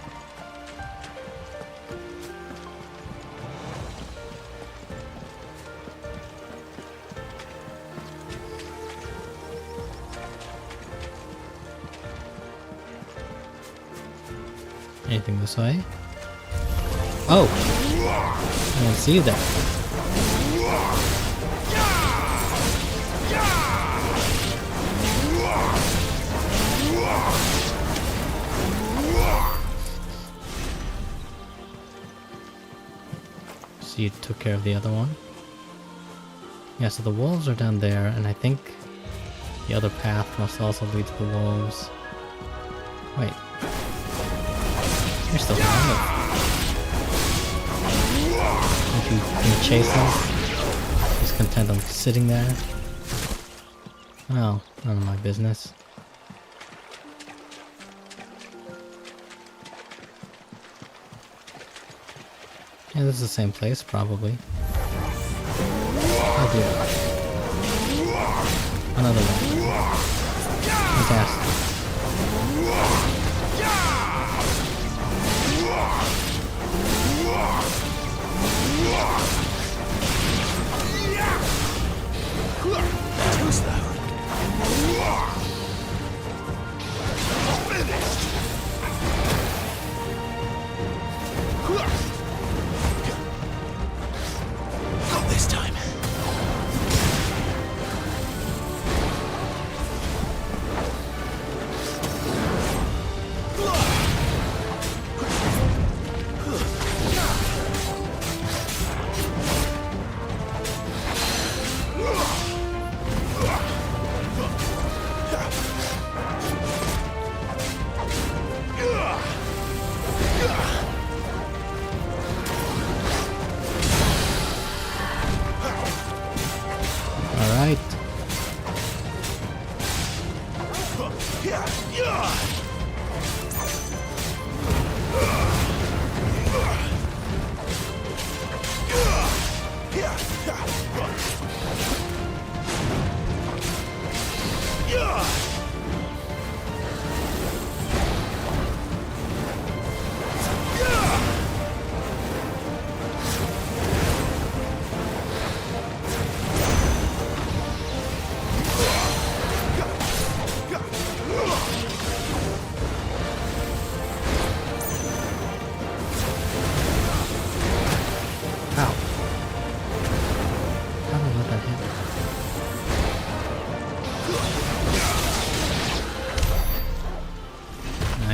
A: Anything this way? Oh! I didn't see you there. So you took care of the other one? Yeah, so the wolves are down there, and I think the other path must also lead to the wolves. Wait. You're still alive. Aren't you gonna chase them? Just content on sitting there? Well, none of my business. Yeah, this is the same place, probably. Oh dear. Another one. Fantastic.
C: Too slow. Got this time.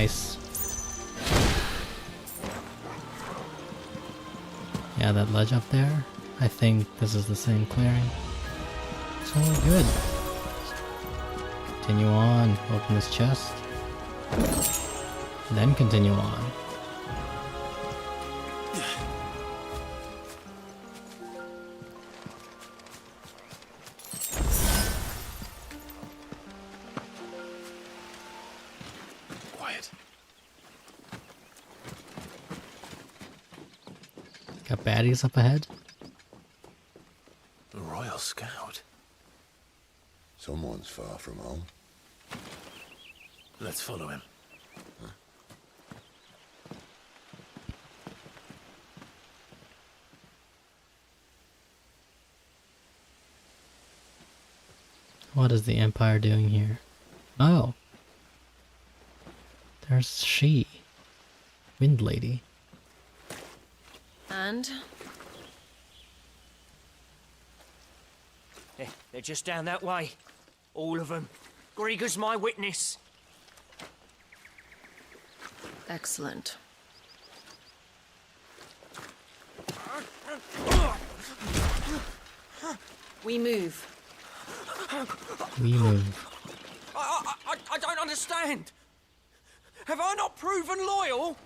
A: Nice. Yeah, that ledge up there. I think this is the same clearing. So good. Continue on. Open this chest. Then continue on.
C: Quiet.
A: Got baddies up ahead.
C: A Royal Scout.
H: Someone's far from home.
C: Let's follow him.
A: What is the Empire doing here? Oh. There's she. Wind Lady.
O: And? They're just down that way. All of them. Grieger's my witness.
B: Excellent. We move.
A: We move.
O: I don't understand. Have I not proven loyal?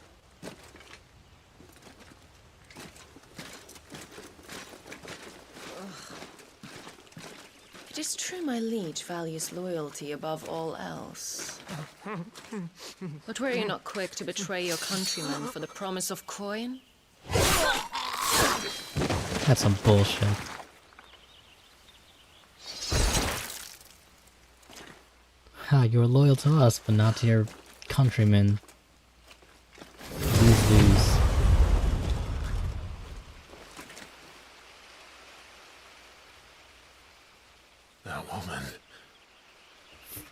B: It is true my liege values loyalty above all else. But were you not quick to betray your countrymen for the promise of coin?
A: That's some bullshit. Ha, you're loyal to us, but not to your countrymen. Lose.
C: That woman.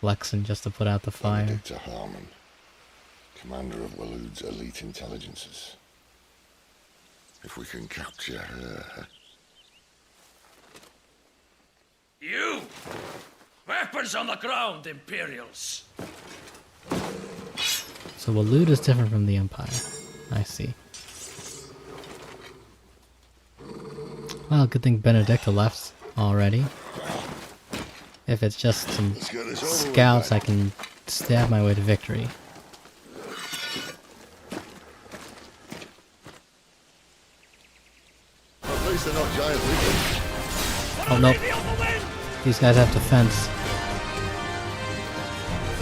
A: Flexing just to put out the fire.
H: Benedicta Harmon, commander of Waloed's elite intelligences. If we can capture her...
V: You! Weapons on the ground, Imperials!
A: So Waloed is different from the Empire. I see. Well, good thing Benedicta left already. If it's just some scouts, I can stab my way to victory.
H: At least they're not giant leapers.
A: Oh nope. These guys have defense.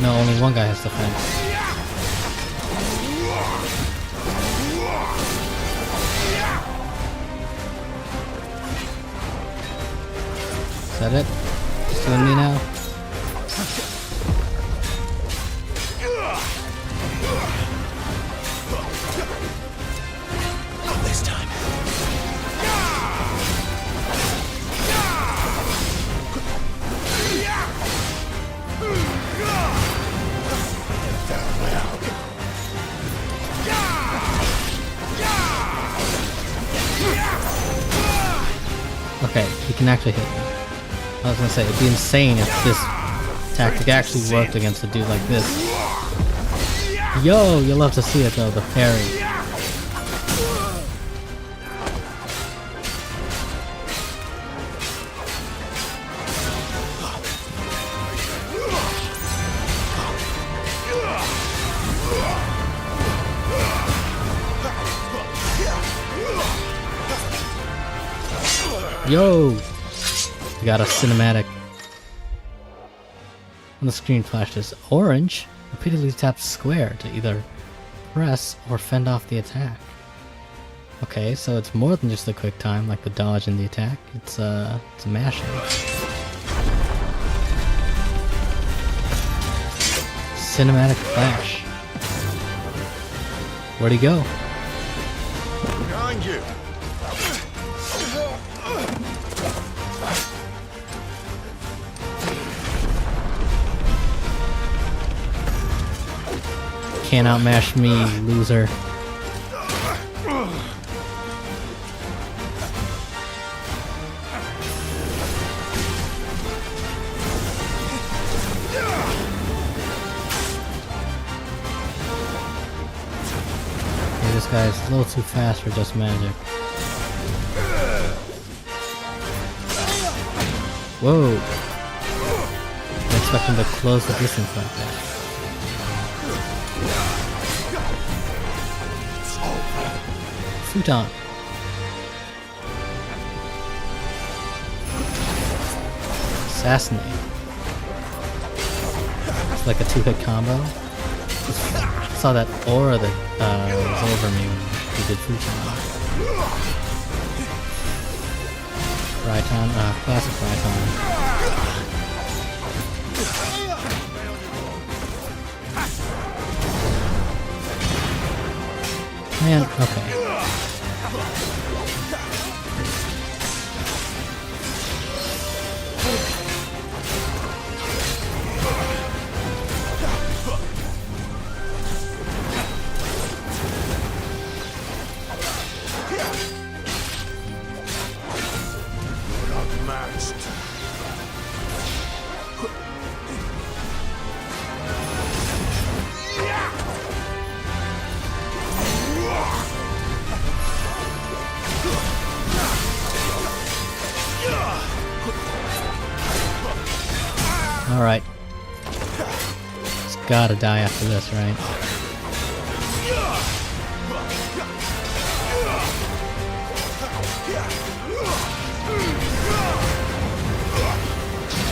A: No, only one guy has defense. Is that it? Just you and me now?
C: Not this time.
A: Okay, he can actually hit me. I was gonna say, it'd be insane if this tactic actually worked against a dude like this. Yo, you'll love to see it though, the parry. Yo! We got a cinematic. When the screen flashes orange, repeatedly tap square to either press or fend off the attack. Okay, so it's more than just a quick time, like the dodge and the attack. It's a mashing. Cinematic flash. Where'd he go?
H: Behind you!
A: Can't outmash me, loser. this guy's a little too fast for just magic. Whoa! I expect him to close the distance like that. Futon. Assassinate. It's like a two-hit combo. I saw that aura that was over me when he did Futon. Raiton, classic Raiton. Man, okay. Alright. It's gotta die after this, right?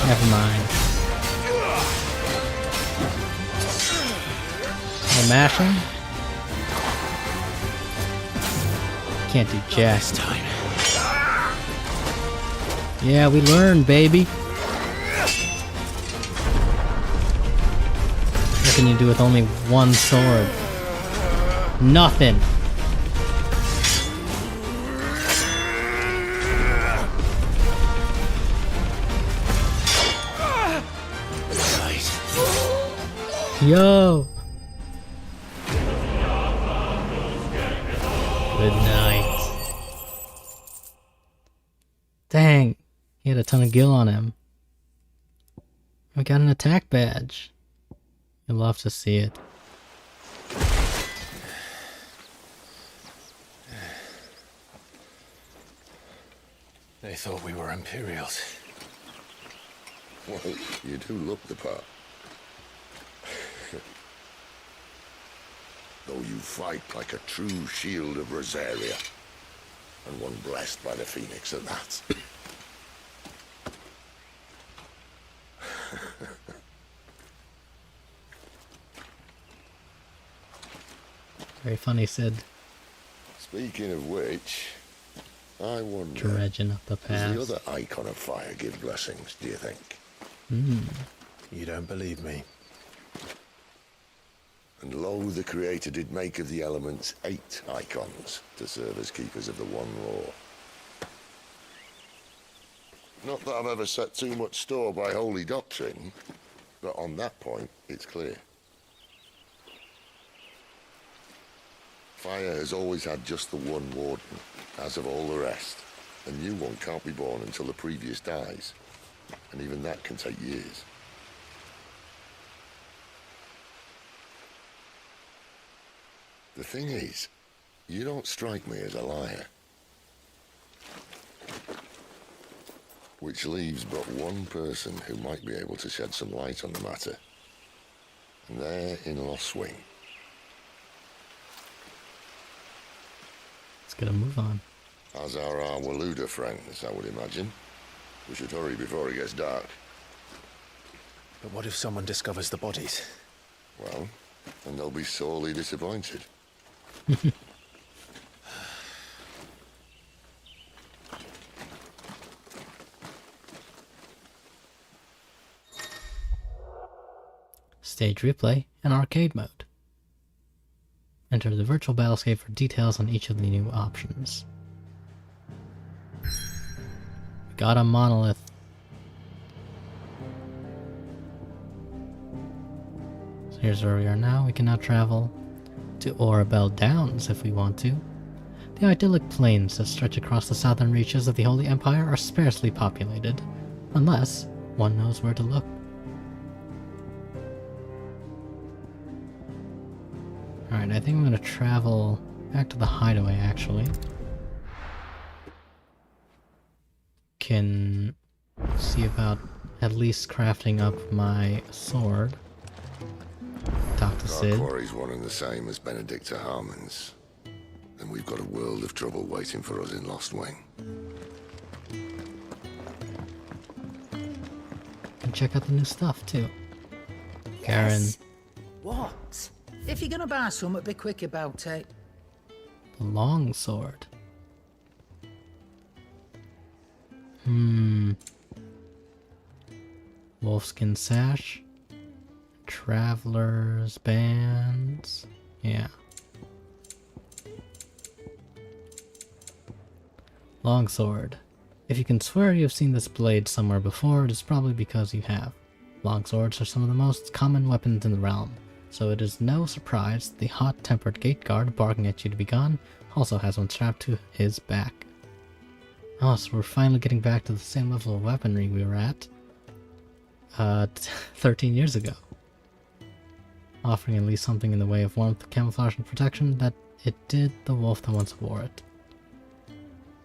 A: Never mind. No mashing? Can't do jack. Yeah, we learned, baby. What can you do with only one sword? Nothing. Yo! Good night. Dang, he had a ton of gil on him. We got an attack badge. You'll love to see it.
C: They thought we were Imperials.
H: Well, you do look the part. Though you fight like a true shield of Rosaria, and one blessed by the Phoenix at that.
A: Very funny, Sid.
H: Speaking of which, I wonder...
A: Dredging up the pass.
H: Does the other icon of fire give blessings, do you think?
C: You don't believe me?
H: And lo, the Creator did make of the elements 8 icons to serve as keepers of the one law. Not that I've ever set too much store by holy doctrine, but on that point, it's clear. Fire has always had just the one warden, as of all the rest. A new one can't be born until the previous dies, and even that can take years. The thing is, you don't strike me as a liar. Which leaves but one person who might be able to shed some light on the matter. And they're in Lost Wing.
A: Let's get a move on.
H: As are our Waluda friends, I would imagine. We should hurry before it gets dark.
C: But what if someone discovers the bodies?
H: Well, then they'll be sorely disappointed.
A: Stage replay and arcade mode. Enter the virtual battlescape for details on each of the new options. We got a monolith. So here's where we are now. We can now travel to Orabel Downs if we want to. The idyllic plains that stretch across the southern reaches of the Holy Empire are sparsely populated, unless one knows where to look. Alright, I think I'm going to travel Back to the hideaway, actually. Can see about at least crafting up my sword. Talk to
H: Our
A: Sid.
H: quarry's one and the same as Benedicta Harmon's. Then we've got a world of trouble waiting for us in Lost Wing.
A: And check out the new stuff, too. Karen.
E: What? If you're gonna buy something, be quick about it.
A: The longsword. Wolfskin sash. Traveler's bands. Yeah. Longsword. If you can swear you have seen this blade somewhere before, it is probably because you have. Longswords are some of the most common weapons in the realm, so it is no surprise the hot-tempered gate guard barking at you to be gone also has one strapped to his back. Oh, so we're finally getting back to the same level of weaponry we were at 13 years ago. Offering at least something in the way of warmth, camouflage, and protection that it did the wolf that once wore it.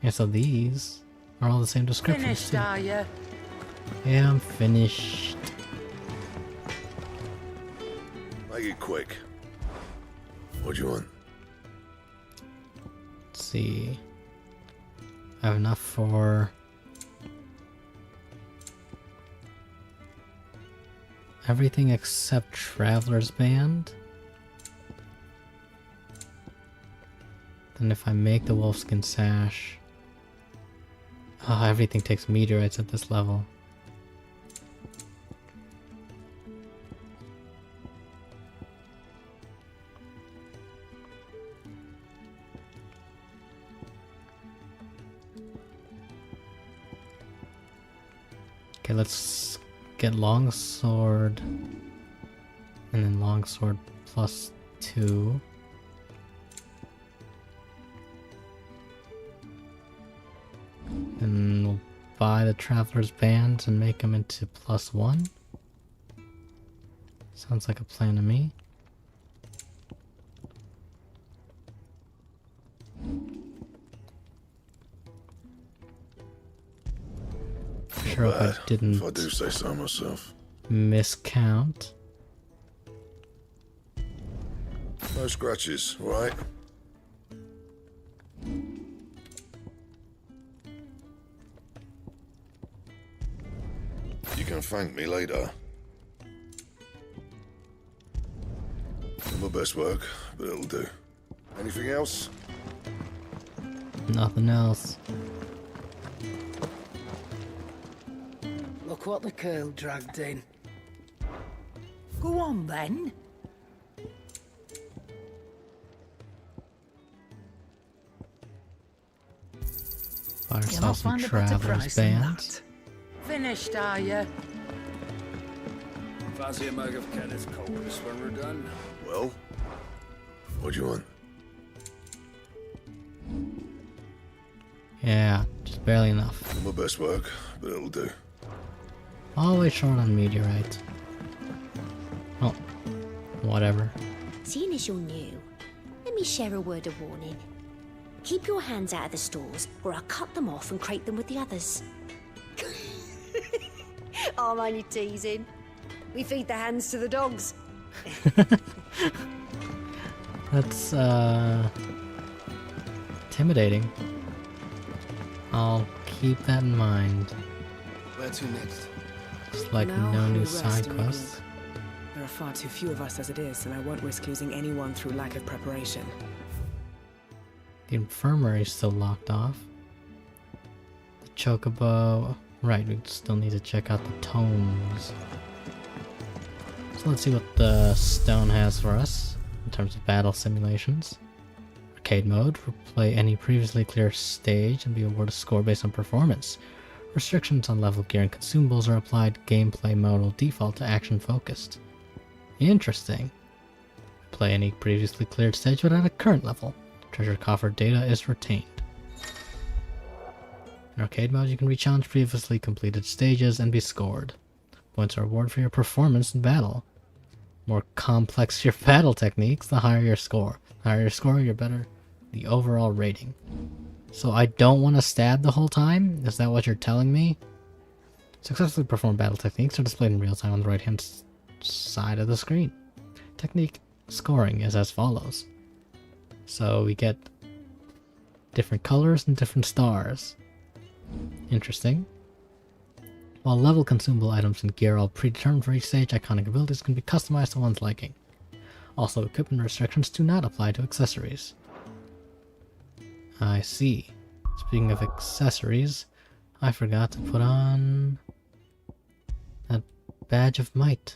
A: Yeah, so these are all the same descriptions.
E: Finished,
A: too.
E: are you?
A: Yeah, I'm finished.
N: Make it quick. What do you want?
A: Let's see. I have enough for everything except Traveler's Band. Then if I make the wolfskin sash, everything takes meteorites at this level. Okay, let's get longsword and then longsword plus 2. And we'll buy the Traveler's Bands and make them into +1. Sounds like a plan to me. Sure hope I didn't
N: if I do say so myself.
A: miscount.
N: No scratches, right? You can thank me later. My best work, but it'll do. Anything else?
A: Nothing else.
E: Look what the curl dragged in. Go on then.
A: Buy
E: You'll not
A: ourselves some
E: find a better
A: Traveler's
E: price than
A: Bands.
E: Finished, are you?
V: Fancy a mug of Kenneth Coldest when we're done?
N: Well, what do you want?
A: Yeah, just barely enough.
N: My best work, but it'll do.
A: Always short on meteorite. Oh, whatever.
G: Seeing as you're new, let me share a word of warning. Keep your hands out of the stores, or I'll cut them off and crate them with the others. I'm only teasing. We feed the hands to the dogs.
A: That's, intimidating. I'll keep that in mind.
I: Where to next?
A: Just like
P: Now
A: no new
P: we rest
A: side
P: and
A: quests.
P: regroup. There are far too few of us as it is, and I won't risk losing anyone through lack of preparation.
A: The infirmary's still locked off. The chocobo. Right, we still need to check out the tomes. So let's see what the stone has for us in terms of battle simulations. Arcade mode, replay any previously cleared stage and be awarded a score based on performance. Restrictions on level gear and consumables are applied. Gameplay mode will default to action focused. Interesting. Play any previously cleared stage but at a current level. Treasure coffer data is retained. In arcade mode, you can re-challenge previously completed stages and be scored. Points are awarded for your performance in battle. More complex your battle techniques, the higher your score. The higher your score, your better the overall rating. So I don't want to stab the whole time? Is that what you're telling me? Successfully performed battle techniques are displayed in real time on the right hand side of the screen. Technique scoring is as follows. So we get different colors and different stars. Interesting. While level consumable items and gear are all predetermined for each stage, iconic abilities can be customized to one's liking. Also, equipment restrictions do not apply to accessories. I see. Speaking of accessories, I forgot to put on that badge of might.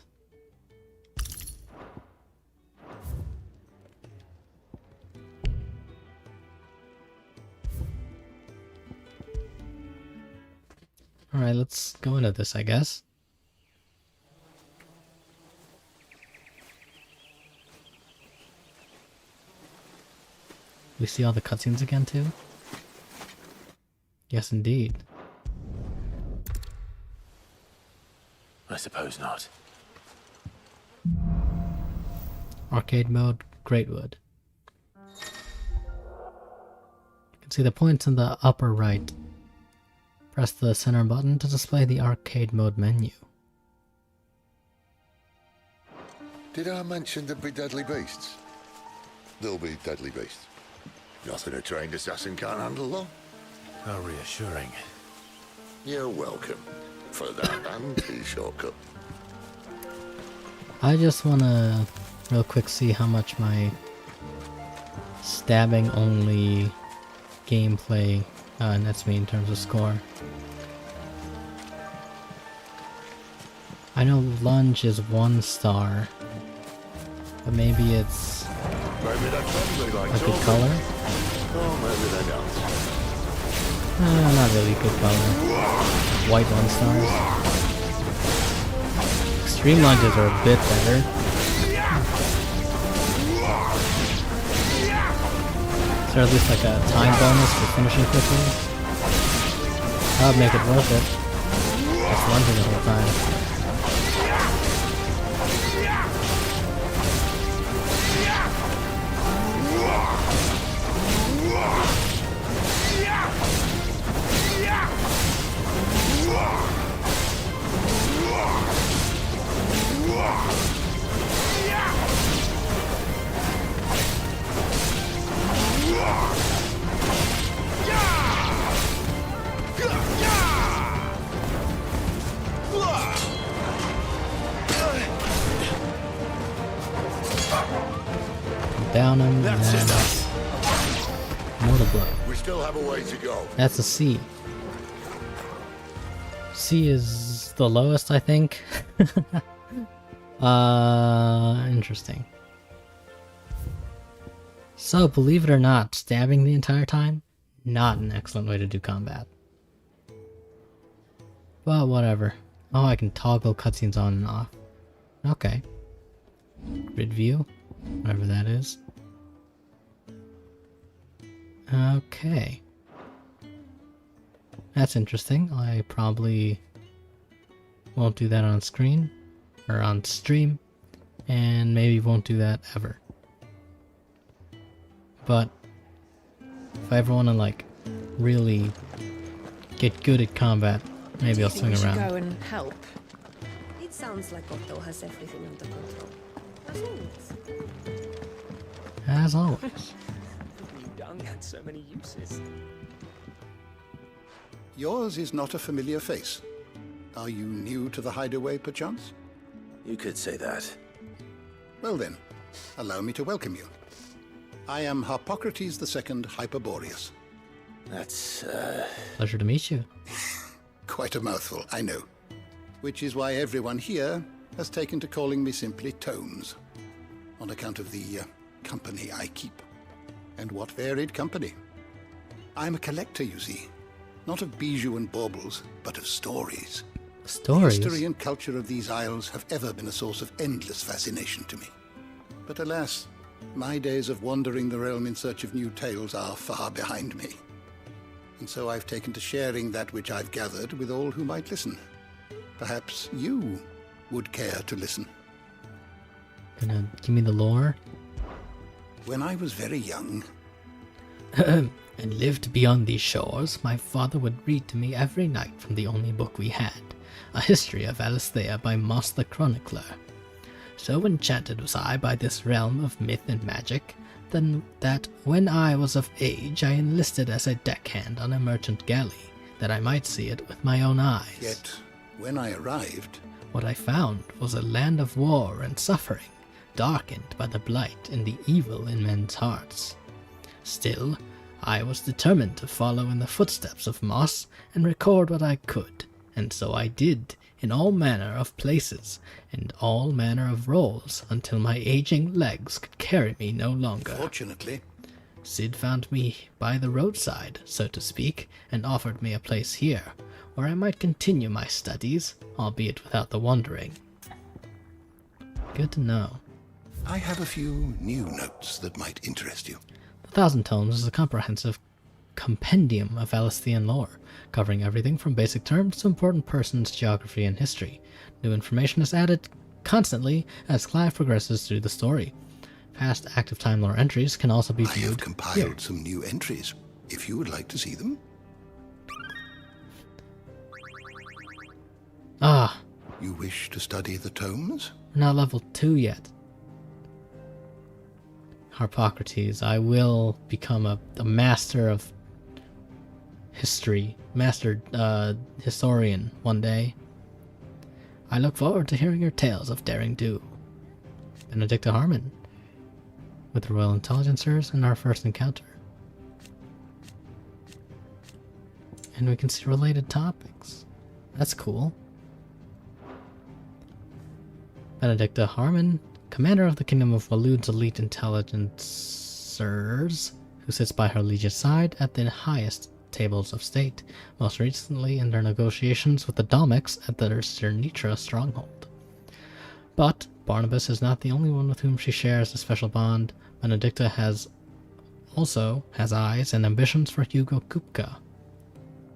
A: Alright, let's go into this, I guess. We see all the cutscenes again, too? Yes, indeed.
C: I suppose not.
A: Arcade mode, Greatwood. You can see the points in the upper right. Press the center button to display the arcade mode menu.
H: Did I mention there'd be deadly beasts? There'll be deadly beasts. Nothing a trained assassin can't handle, though.
C: How reassuring.
H: You're welcome for that and the shortcut.
A: I just wanna real quick see how much my stabbing only gameplay nets me in terms of score. I know lunge is 1 star, but maybe it's
H: Maybe they're friendly like
A: a good color.
H: Oh, maybe they don't.
A: Not really good color. White 1 stars. Extreme lunges are a bit better. Is there at least like a time bonus for finishing quickly? That would make it worth it. Just lunging the whole time. Down him, and then more to blow.
H: We still have a way to go.
A: That's a C. C is the lowest, I think. Interesting. So, believe it or not, stabbing the entire time, not an excellent way to do combat. But whatever. Oh, I can toggle cutscenes on and off. Okay. Grid view, whatever that is. Okay. That's interesting. I probably won't do that on screen, or on stream, and maybe won't do that ever. But if I ever want to like really get good at combat, maybe I'll swing around.
S: Go and help.
U: It sounds like Otto has everything under control. As always.
A: As always.
O: You dung had so many uses.
Q: Yours is not a familiar face. Are you new to the hideaway, perchance?
C: You could say that.
Q: Well then, allow me to welcome you. I am Harpocrates II Hyperboreus.
C: That's,
A: Pleasure to meet you.
Q: Quite a mouthful, I know. Which is why everyone here has taken to calling me simply Tomes, on account of the company I keep. And what varied company. I'm a collector, you see. Not of bijou and baubles, but of stories.
A: Stories?
Q: The history and culture of these isles have ever been a source of endless fascination to me. But alas, my days of wandering the realm in search of new tales are far behind me. And so I've taken to sharing that which I've gathered with all who might listen. Perhaps you would care to listen.
A: Gonna give me the lore?
Q: When I was very young,
A: and lived beyond these shores, my father would read to me every night from the only book we had, a history of Valisthea by Moss the Chronicler. So enchanted was I by this realm of myth and magic, that when I was of age I enlisted as a deckhand on a merchant galley, that I might see it with my own eyes.
J: Yet, when I arrived,
A: what I found was a land of war and suffering, darkened by the blight and the evil in men's hearts. Still, I was determined to follow in the footsteps of Moss and record what I could, and so I did, in all manner of places and all manner of roles, until my aging legs could carry me no longer.
J: Fortunately,
A: Sid found me by the roadside, so to speak, and offered me a place here, where I might continue my studies, albeit without the wandering. Good to know.
J: I have a few new notes that might interest you.
A: The Thousand Tomes is a comprehensive compendium of Valisthean lore, covering everything from basic terms to important persons, geography, and history. New information is added constantly as Clive progresses through the story. Past active time lore entries can also be viewed.
J: I have compiled some new entries, if you would like to see them.
A: Ah.
J: You wish to study the tomes?
A: We're not level 2 yet. Harpocrates, I will become a master of history, master historian one day. I look forward to hearing your tales of daring do. Benedicta Harmon, with the Royal Intelligencers in our first encounter. And we can see related topics. That's cool. Benedicta Harmon, commander of the Kingdom of Waloed's elite intelligencers, who sits by her liege's side at the highest tables of state, most recently in their negotiations with the Dalmex at the Zernitra stronghold. But Barnabas is not the only one with whom she shares a special bond. Benedicta also has eyes and ambitions for Hugo Kupka,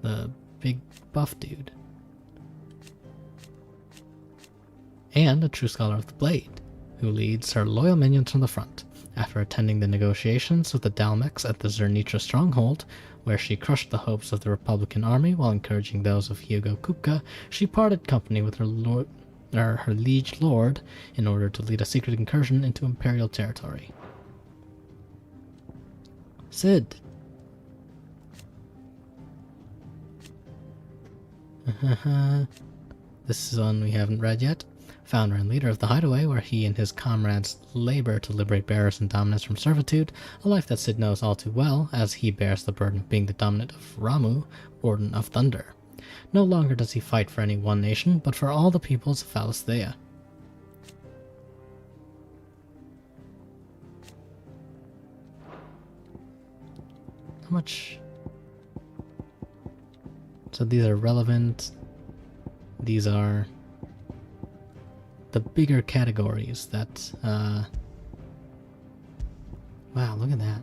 A: the big buff dude, and a true scholar of the blade, who leads her loyal minions from the front. After attending the negotiations with the Dalmex at the Zernitra stronghold, where she crushed the hopes of the Republican army while encouraging those of Hugo Kupka, she parted company with her liege lord in order to lead a secret incursion into Imperial territory. Sid. This is one we haven't read yet. Founder and leader of the Hideaway, where he and his comrades labor to liberate bearers and dominants from servitude, a life that Sid knows all too well, as he bears the burden of being the dominant of Ramu, Warden of Thunder. No longer does he fight for any one nation, but for all the peoples of Valisthea. How much? So these are relevant. These are the bigger categories that, wow, look at that.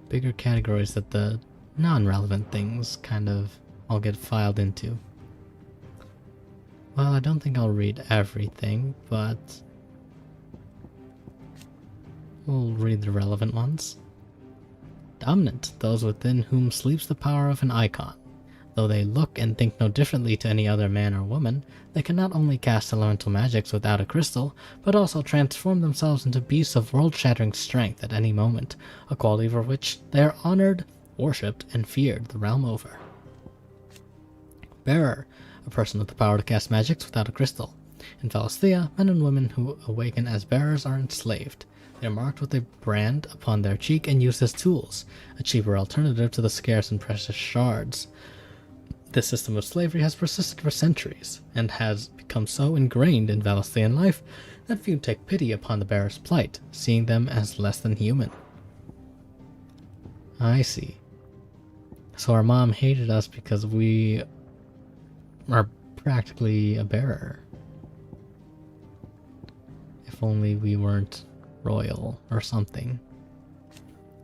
A: Bigger categories that the non-relevant things kind of all get filed into. Well, I don't think I'll read everything, but we'll read the relevant ones. Dominant, those within whom sleeps the power of an icon. Though they look and think no differently to any other man or woman, they can not only cast elemental magics without a crystal, but also transform themselves into beasts of world-shattering strength at any moment, a quality for which they are honored, worshipped, and feared the realm over. Bearer, a person with the power to cast magics without a crystal. In Valisthea, men and women who awaken as bearers are enslaved. They are marked with a brand upon their cheek and used as tools, a cheaper alternative to the scarce and precious shards. This system of slavery has persisted for centuries, and has become so ingrained in Valisthean life that few take pity upon the bearer's plight, seeing them as less than human. I see. So our mom hated us because we are practically a bearer. If only we weren't royal or something.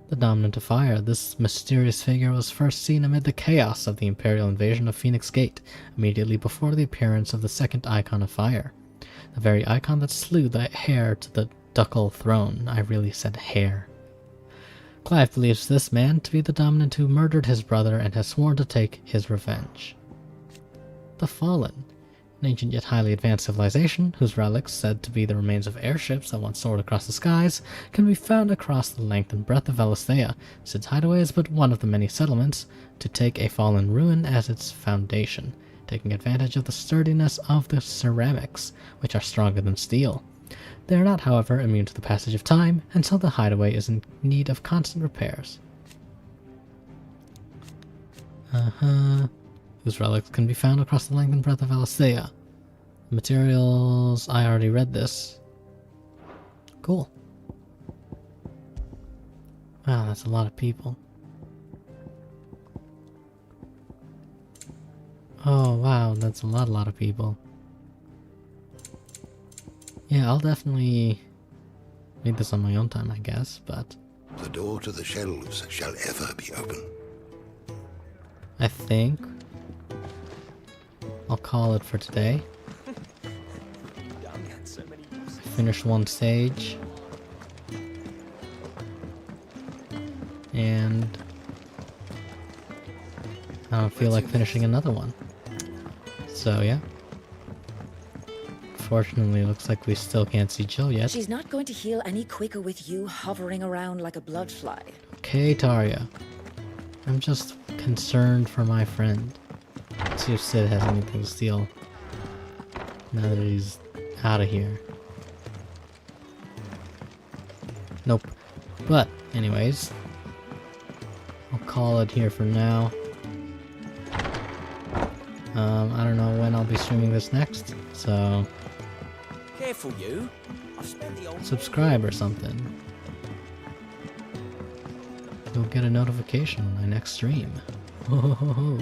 A: The dominant of fire, this mysterious figure was first seen amid the chaos of the Imperial invasion of Phoenix Gate, immediately before the appearance of the second icon of fire. The very icon that slew the heir to the ducal throne. I really said hair. Clive believes this man to be the dominant who murdered his brother and has sworn to take his revenge. The Fallen, an ancient yet highly advanced civilization whose relics, said to be the remains of airships that once soared across the skies, can be found across the length and breadth of Valisthea. Its hideaway is but one of the many settlements to take a fallen ruin as its foundation, taking advantage of the sturdiness of the ceramics, which are stronger than steel. They are not, however, immune to the passage of time, and so the hideaway is in need of constant repairs. Whose relics can be found across the length and breadth of Valisthea. Materials, I already read this. Cool. Wow, that's a lot of people. Oh wow, that's a lot of people. Yeah, I'll definitely read this on my own time, I guess, but...
J: The door to the shelves shall ever be open.
A: I think I'll call it for today. Finish one stage. And I don't feel like finishing another one. So yeah. Fortunately, it looks like we still can't see Jill yet.
L: She's not going to heal any quicker with you hovering around like a bloodfly.
A: Okay, Taria. I'm just concerned for my friend. Let's see if Sid has anything to steal now that he's out of here. Nope. But, anyways, I'll call it here for now. I don't know when I'll be streaming this next, so
O: Careful, you. I've spent the old
A: subscribe or something. You'll get a notification when I next stream. Ho ho ho ho.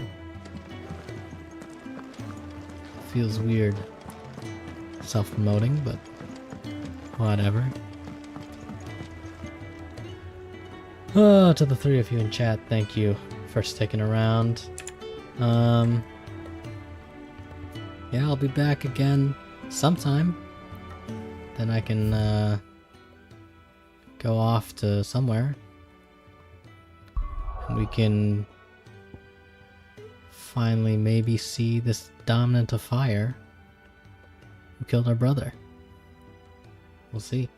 A: Feels weird self-promoting, but whatever. Oh, to the three of you in chat, thank you for sticking around. Yeah, I'll be back again sometime. Then I can go off to somewhere. And we can finally maybe see this dominant of fire who killed our brother. We'll see.